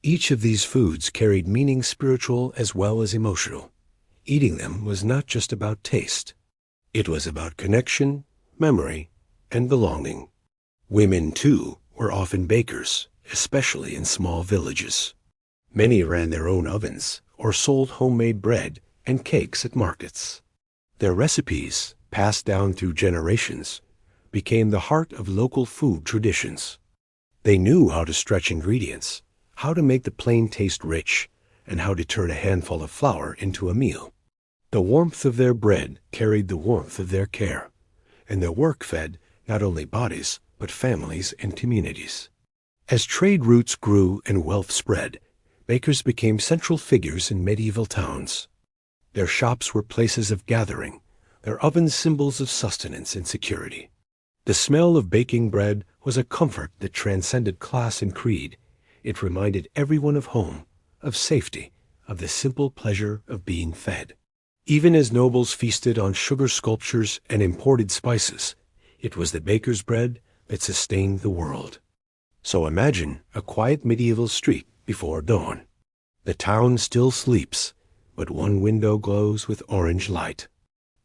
Each of these foods carried meaning spiritual as well as emotional. Eating them was not just about taste. It was about connection, memory, and belonging. Women, too, were often bakers, especially in small villages. Many ran their own ovens or sold homemade bread and cakes at markets. Their recipes, passed down through generations, became the heart of local food traditions. They knew how to stretch ingredients, how to make the plain taste rich, and how to turn a handful of flour into a meal. The warmth of their bread carried the warmth of their care, and their work fed not only bodies, but families and communities. As trade routes grew and wealth spread, bakers became central figures in medieval towns. Their shops were places of gathering, their ovens symbols of sustenance and security. The smell of baking bread was a comfort that transcended class and creed. It reminded everyone of home, of safety, of the simple pleasure of being fed. Even as nobles feasted on sugar sculptures and imported spices, it was the baker's bread that sustained the world. So imagine a quiet medieval street before dawn. The town still sleeps, but one window glows with orange light.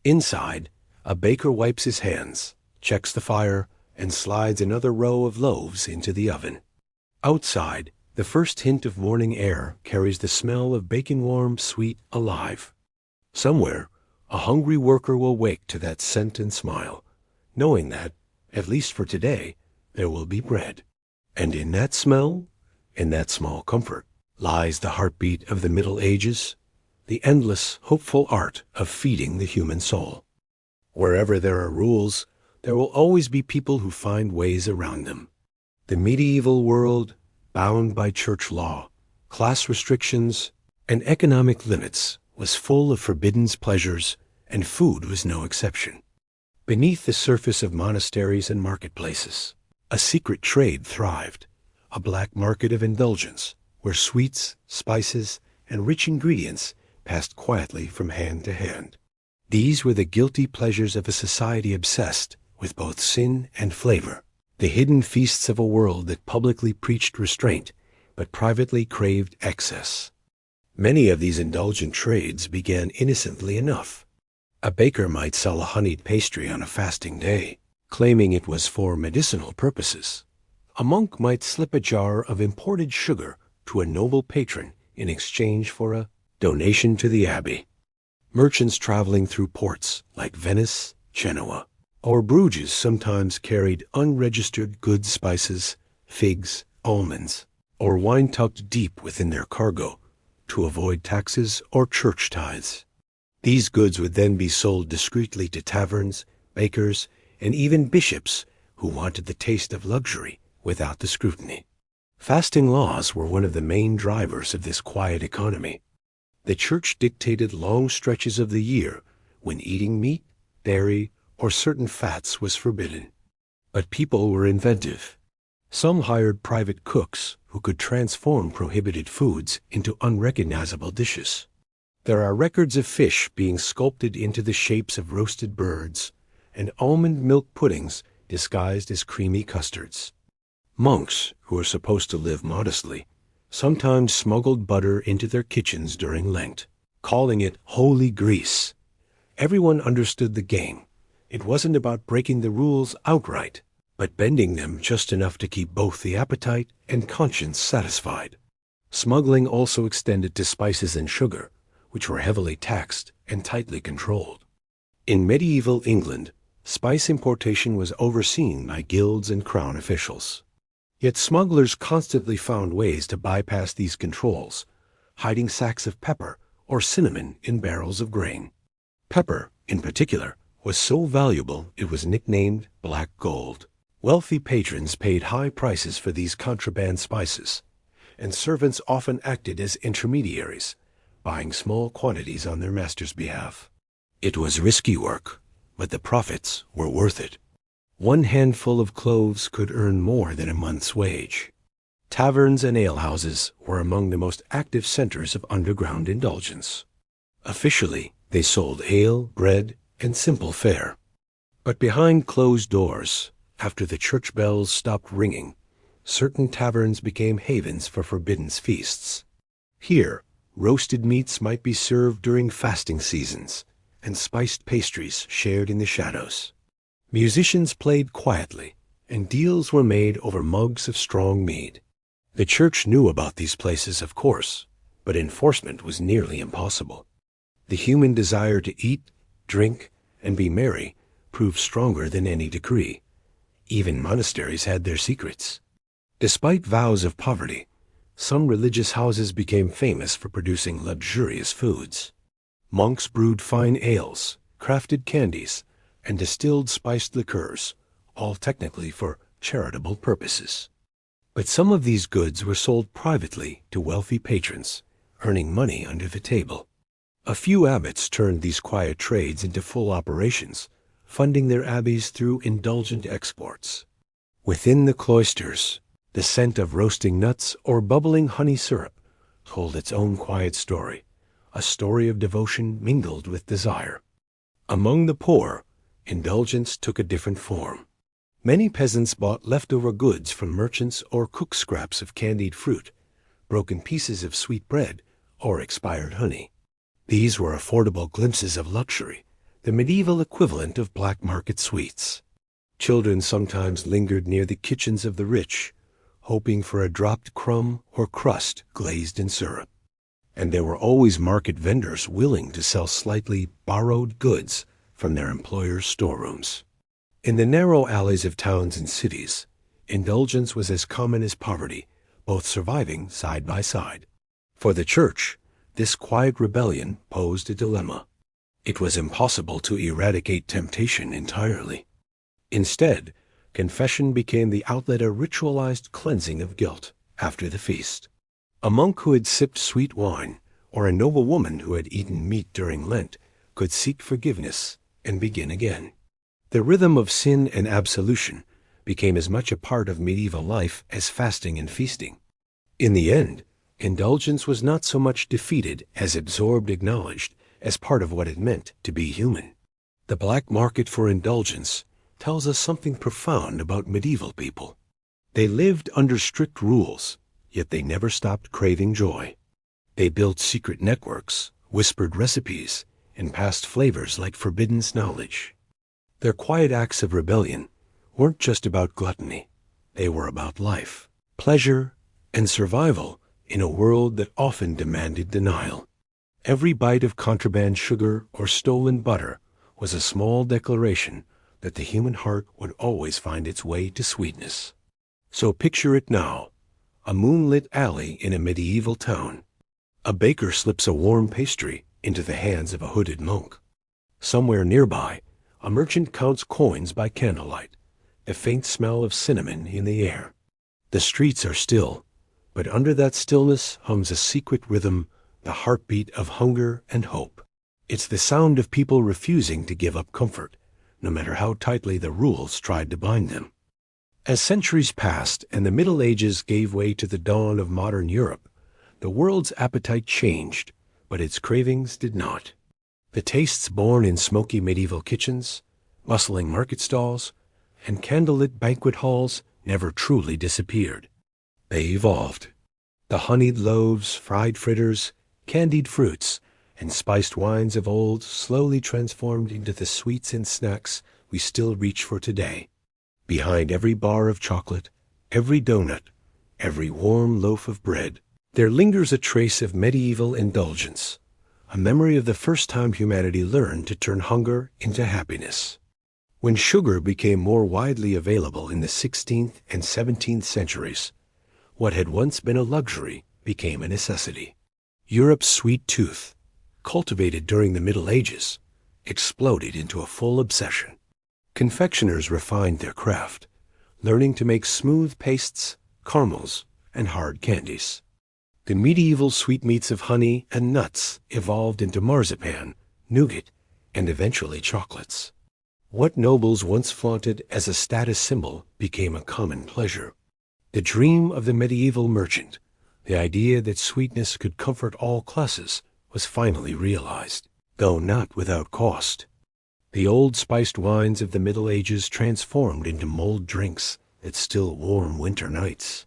Inside, a baker wipes his hands, checks the fire, and slides another row of loaves into the oven. Outside, the first hint of morning air carries the smell of bacon warm, sweet, alive. Somewhere, a hungry worker will wake to that scent and smile, knowing that, at least for today, there will be bread. And in that smell, in that small comfort, lies the heartbeat of the Middle Ages, the endless, hopeful art of feeding the human soul. Wherever there are rules, there will always be people who find ways around them. The medieval world, bound by church law, class restrictions, and economic limits, was full of forbidden pleasures, and food was no exception. Beneath the surface of monasteries and marketplaces, a secret trade thrived, a black market of indulgence, where sweets, spices, and rich ingredients passed quietly from hand to hand. These were the guilty pleasures of a society obsessed with both sin and flavor, the hidden feasts of a world that publicly preached restraint, but privately craved excess. Many of these indulgent trades began innocently enough. A baker might sell a honeyed pastry on a fasting day, claiming it was for medicinal purposes. A monk might slip a jar of imported sugar to a noble patron in exchange for a donation to the abbey. Merchants traveling through ports like Venice, Genoa, or Bruges sometimes carried unregistered good spices, figs, almonds, or wine tucked deep within their cargo to avoid taxes or church tithes. These goods would then be sold discreetly to taverns, bakers, and even bishops who wanted the taste of luxury without the scrutiny. Fasting laws were one of the main drivers of this quiet economy. The church dictated long stretches of the year when eating meat, dairy, or certain fats was forbidden. But people were inventive. Some hired private cooks who could transform prohibited foods into unrecognizable dishes. There are records of fish being sculpted into the shapes of roasted birds, and almond milk puddings disguised as creamy custards. Monks, who were supposed to live modestly, sometimes smuggled butter into their kitchens during Lent, calling it holy grease. Everyone understood the game. It wasn't about breaking the rules outright, but bending them just enough to keep both the appetite and conscience satisfied. Smuggling also extended to spices and sugar, which were heavily taxed and tightly controlled. In medieval England, spice importation was overseen by guilds and crown officials. Yet smugglers constantly found ways to bypass these controls, hiding sacks of pepper or cinnamon in barrels of grain. Pepper, in particular, was so valuable it was nicknamed black gold. Wealthy patrons paid high prices for these contraband spices, and servants often acted as intermediaries, buying small quantities on their master's behalf. It was risky work, but the profits were worth it. One handful of cloves could earn more than a month's wage. Taverns and alehouses were among the most active centers of underground indulgence. Officially, they sold ale, bread, and simple fare. But behind closed doors, after the church bells stopped ringing, certain taverns became havens for forbidden feasts. Here, roasted meats might be served during fasting seasons, and spiced pastries shared in the shadows. Musicians played quietly, and deals were made over mugs of strong mead. The church knew about these places, of course, but enforcement was nearly impossible. The human desire to eat, drink, and be merry proved stronger than any decree. Even monasteries had their secrets. Despite vows of poverty, some religious houses became famous for producing luxurious foods. Monks brewed fine ales, crafted candies, and distilled spiced liqueurs, all technically for charitable purposes. But some of these goods were sold privately to wealthy patrons, earning money under the table. A few abbots turned these quiet trades into full operations, funding their abbeys through indulgent exports. Within the cloisters, the scent of roasting nuts or bubbling honey syrup told its own quiet story, a story of devotion mingled with desire. Among the poor, indulgence took a different form. Many peasants bought leftover goods from merchants or cooked scraps of candied fruit, broken pieces of sweet bread, or expired honey. These were affordable glimpses of luxury, the medieval equivalent of black market sweets. Children sometimes lingered near the kitchens of the rich, hoping for a dropped crumb or crust glazed in syrup. And there were always market vendors willing to sell slightly borrowed goods from their employers' storerooms. In the narrow alleys of towns and cities, indulgence was as common as poverty, both surviving side by side. For the church, this quiet rebellion posed a dilemma. It was impossible to eradicate temptation entirely. Instead, confession became the outlet, a ritualized cleansing of guilt after the feast. A monk who had sipped sweet wine, or a noble woman who had eaten meat during Lent, could seek forgiveness and begin again. The rhythm of sin and absolution became as much a part of medieval life as fasting and feasting. In the end, indulgence was not so much defeated as absorbed, acknowledged as part of what it meant to be human. The black market for indulgence tells us something profound about medieval people. They lived under strict rules, yet they never stopped craving joy. They built secret networks, whispered recipes, and passed flavors like forbidden knowledge. Their quiet acts of rebellion weren't just about gluttony. They were about life, pleasure, and survival in a world that often demanded denial. Every bite of contraband sugar or stolen butter was a small declaration that the human heart would always find its way to sweetness. So picture it now, a moonlit alley in a medieval town. A baker slips a warm pastry into the hands of a hooded monk. Somewhere nearby, a merchant counts coins by candlelight, a faint smell of cinnamon in the air. The streets are still, but under that stillness hums a secret rhythm, the heartbeat of hunger and hope. It's the sound of people refusing to give up comfort, no matter how tightly the rules tried to bind them. As centuries passed and the Middle Ages gave way to the dawn of modern Europe, the world's appetite changed, but its cravings did not. The tastes born in smoky medieval kitchens, bustling market stalls, and candlelit banquet halls never truly disappeared. They evolved. The honeyed loaves, fried fritters, candied fruits, and spiced wines of old slowly transformed into the sweets and snacks we still reach for today. Behind every bar of chocolate, every donut, every warm loaf of bread, there lingers a trace of medieval indulgence, a memory of the first time humanity learned to turn hunger into happiness. When sugar became more widely available in the 16th and 17th centuries, what had once been a luxury became a necessity. Europe's sweet tooth, cultivated during the Middle Ages, exploded into a full obsession. Confectioners refined their craft, learning to make smooth pastes, caramels, and hard candies. The medieval sweetmeats of honey and nuts evolved into marzipan, nougat, and eventually chocolates. What nobles once flaunted as a status symbol became a common pleasure. The dream of the medieval merchant, the idea that sweetness could comfort all classes, was finally realized, though not without cost. The old spiced wines of the Middle Ages transformed into mulled drinks that still warm winter nights.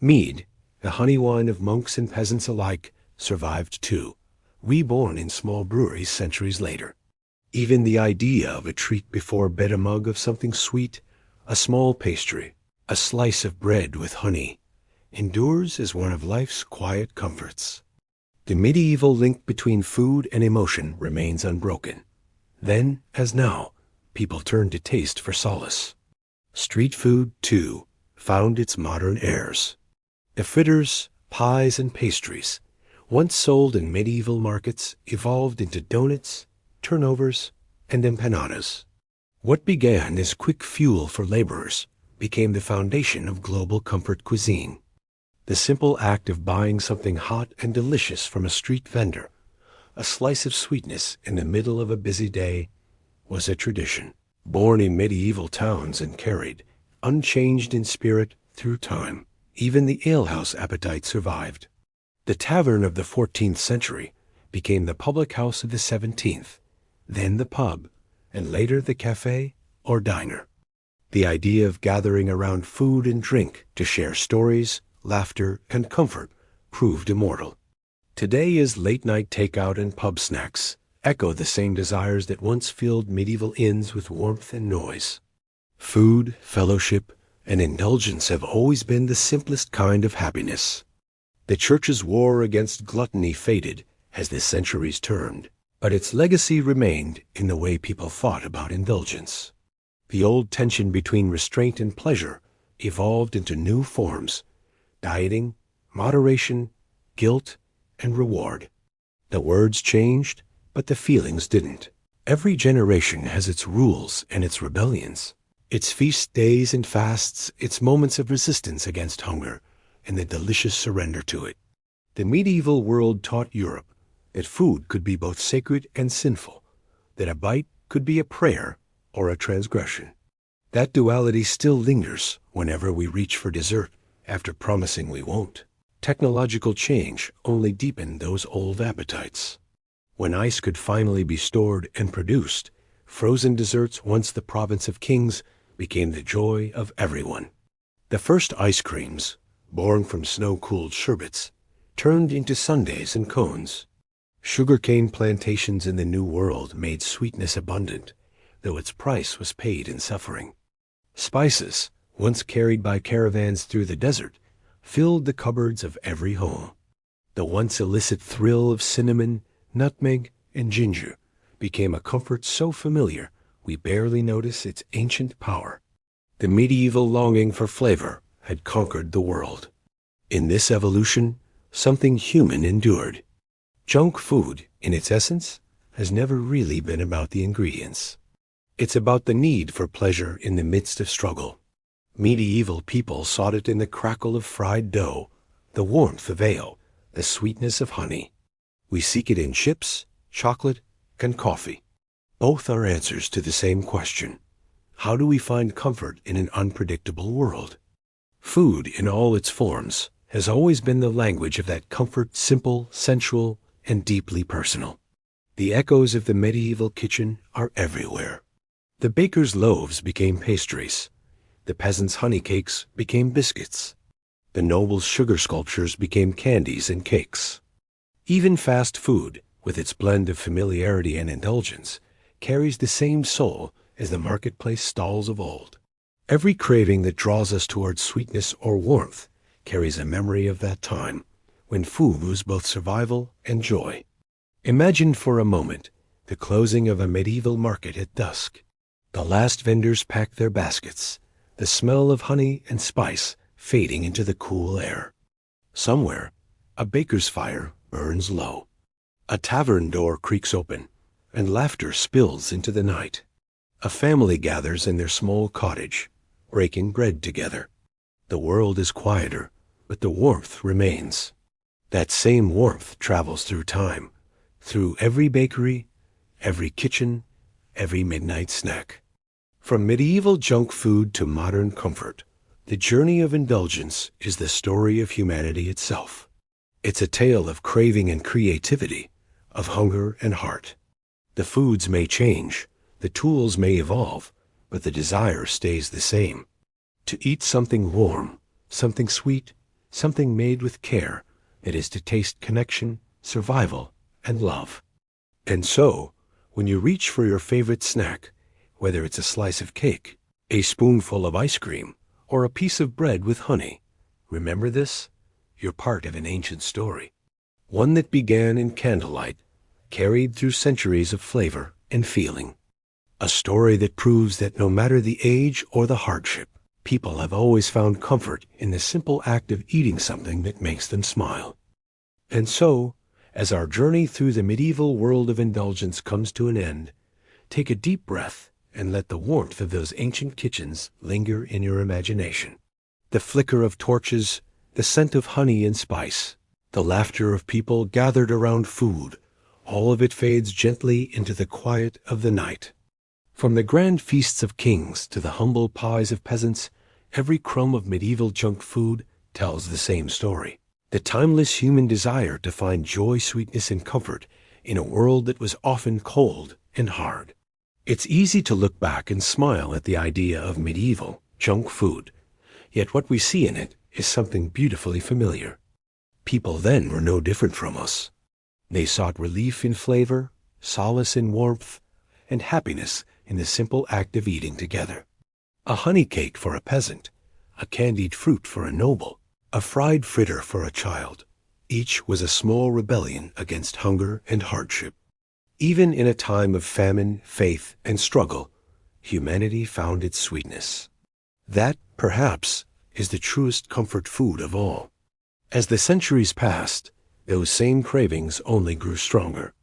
Mead, the honey wine of monks and peasants alike, survived too, reborn in small breweries centuries later. Even the idea of a treat before bed, a mug of something sweet, a small pastry, a slice of bread with honey, endures as one of life's quiet comforts. The medieval link between food and emotion remains unbroken. Then, as now, people turn to taste for solace. Street food, too, found its modern heirs. The fritters, pies, and pastries, once sold in medieval markets, evolved into donuts, turnovers, and empanadas. What began as quick fuel for laborers became the foundation of global comfort cuisine. The simple act of buying something hot and delicious from a street vendor, a slice of sweetness in the middle of a busy day, was a tradition, born in medieval towns and carried, unchanged in spirit, through time. Even the alehouse appetite survived. The tavern of the 14th century became the public house of the 17th, then the pub, and later the cafe or diner. The idea of gathering around food and drink to share stories, laughter, and comfort proved immortal. Today, as late-night takeout and pub snacks echo the same desires that once filled medieval inns with warmth and noise. Food, fellowship, and indulgence have always been the simplest kind of happiness. The Church's war against gluttony faded as the centuries turned, but its legacy remained in the way people thought about indulgence. The old tension between restraint and pleasure evolved into new forms: dieting, moderation, guilt, and reward. The words changed, but the feelings didn't. Every generation has its rules and its rebellions, its feast days and fasts, its moments of resistance against hunger, and the delicious surrender to it. The medieval world taught Europe that food could be both sacred and sinful, that a bite could be a prayer or a transgression. That duality still lingers whenever we reach for dessert after promising we won't. Technological change only deepened those old appetites. When ice could finally be stored and produced, frozen desserts, once the province of kings, became the joy of everyone. The first ice creams, born from snow-cooled sherbets, turned into sundaes and cones. Sugarcane plantations in the New World made sweetness abundant, though its price was paid in suffering. Spices, once carried by caravans through the desert, filled the cupboards of every home. The once illicit thrill of cinnamon, nutmeg, and ginger became a comfort so familiar we barely notice its ancient power. The medieval longing for flavor had conquered the world. In this evolution, something human endured. Junk food, in its essence, has never really been about the ingredients. It's about the need for pleasure in the midst of struggle. Medieval people sought it in the crackle of fried dough, the warmth of ale, the sweetness of honey. We seek it in chips, chocolate, and coffee. Both are answers to the same question: how do we find comfort in an unpredictable world? Food, in all its forms, has always been the language of that comfort, simple, sensual, and deeply personal. The echoes of the medieval kitchen are everywhere. The baker's loaves became pastries. The peasant's honey cakes became biscuits. The noble's sugar sculptures became candies and cakes. Even fast food, with its blend of familiarity and indulgence, carries the same soul as the marketplace stalls of old. Every craving that draws us towards sweetness or warmth carries a memory of that time when food was both survival and joy. Imagine for a moment the closing of a medieval market at dusk. The last vendors pack their baskets, the smell of honey and spice fading into the cool air. Somewhere, a baker's fire burns low. A tavern door creaks open, and laughter spills into the night. A family gathers in their small cottage, breaking bread together. The world is quieter, but the warmth remains. That same warmth travels through time, through every bakery, every kitchen, every midnight snack. From medieval junk food to modern comfort, The journey of indulgence is the story of humanity itself. It's a tale of craving and creativity, of hunger and heart. The foods may change, the tools may evolve, but the desire stays the same. To eat something warm, something sweet, something made with care, it is to taste connection, survival, and love. And so, when you reach for your favorite snack, whether it's a slice of cake, a spoonful of ice cream, or a piece of bread with honey, remember this: you're part of an ancient story. One that began in candlelight, carried through centuries of flavor and feeling. A story that proves that no matter the age or the hardship, people have always found comfort in the simple act of eating something that makes them smile. And so, as our journey through the medieval world of indulgence comes to an end, take a deep breath and let the warmth of those ancient kitchens linger in your imagination. The flicker of torches, the scent of honey and spice, the laughter of people gathered around food, all of it fades gently into the quiet of the night. From the grand feasts of kings to the humble pies of peasants, every crumb of medieval junk food tells the same story. The timeless human desire to find joy, sweetness, and comfort in a world that was often cold and hard. It's easy to look back and smile at the idea of medieval junk food, yet what we see in it is something beautifully familiar. People then were no different from us. They sought relief in flavor, solace in warmth, and happiness in the simple act of eating together. A honey cake for a peasant, a candied fruit for a noble, a fried fritter for a child. Each was a small rebellion against hunger and hardship. Even in a time of famine, faith, and struggle, humanity found its sweetness. That, perhaps, is the truest comfort food of all. As the centuries passed, those same cravings only grew stronger.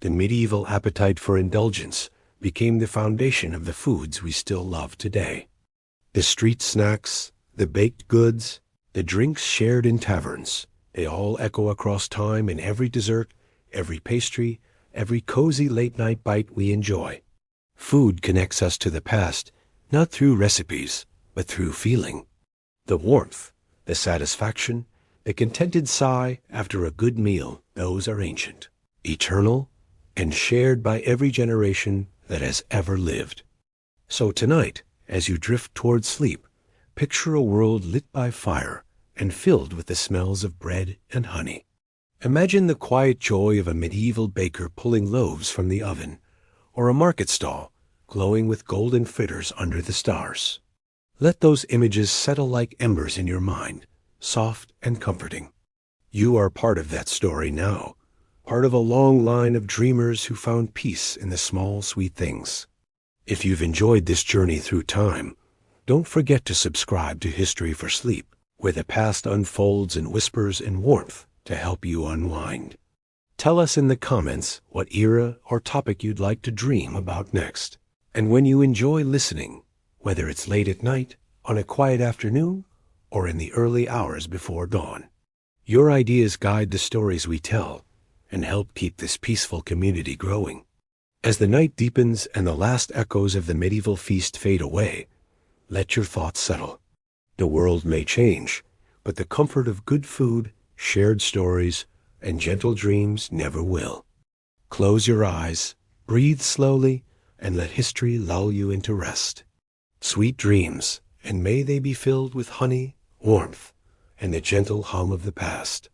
The medieval appetite for indulgence became the foundation of the foods we still love today. The street snacks, the baked goods, the drinks shared in taverns, they all echo across time in every dessert, every pastry, every cozy late-night bite we enjoy. Food connects us to the past, not through recipes, but through feeling. The warmth, the satisfaction, the contented sigh after a good meal, those are ancient, eternal, and shared by every generation that has ever lived. So tonight, as you drift toward sleep, picture a world lit by fire and filled with the smells of bread and honey. Imagine the quiet joy of a medieval baker pulling loaves from the oven, or a market stall glowing with golden fritters under the stars. Let those images settle like embers in your mind, soft and comforting. You are part of that story now, part of a long line of dreamers who found peace in the small, sweet things. If you've enjoyed this journey through time, don't forget to subscribe to History for Sleep, where the past unfolds in whispers and warmth to help you unwind. Tell us in the comments what era or topic you'd like to dream about next. And when you enjoy listening, whether it's late at night, on a quiet afternoon, or in the early hours before dawn, your ideas guide the stories we tell and help keep this peaceful community growing. As the night deepens and the last echoes of the medieval feast fade away, let your thoughts settle. The world may change, but the comfort of good food, shared stories, and gentle dreams never will. Close your eyes, breathe slowly, and let history lull you into rest. Sweet dreams, and may they be filled with honey, warmth, and the gentle hum of the past.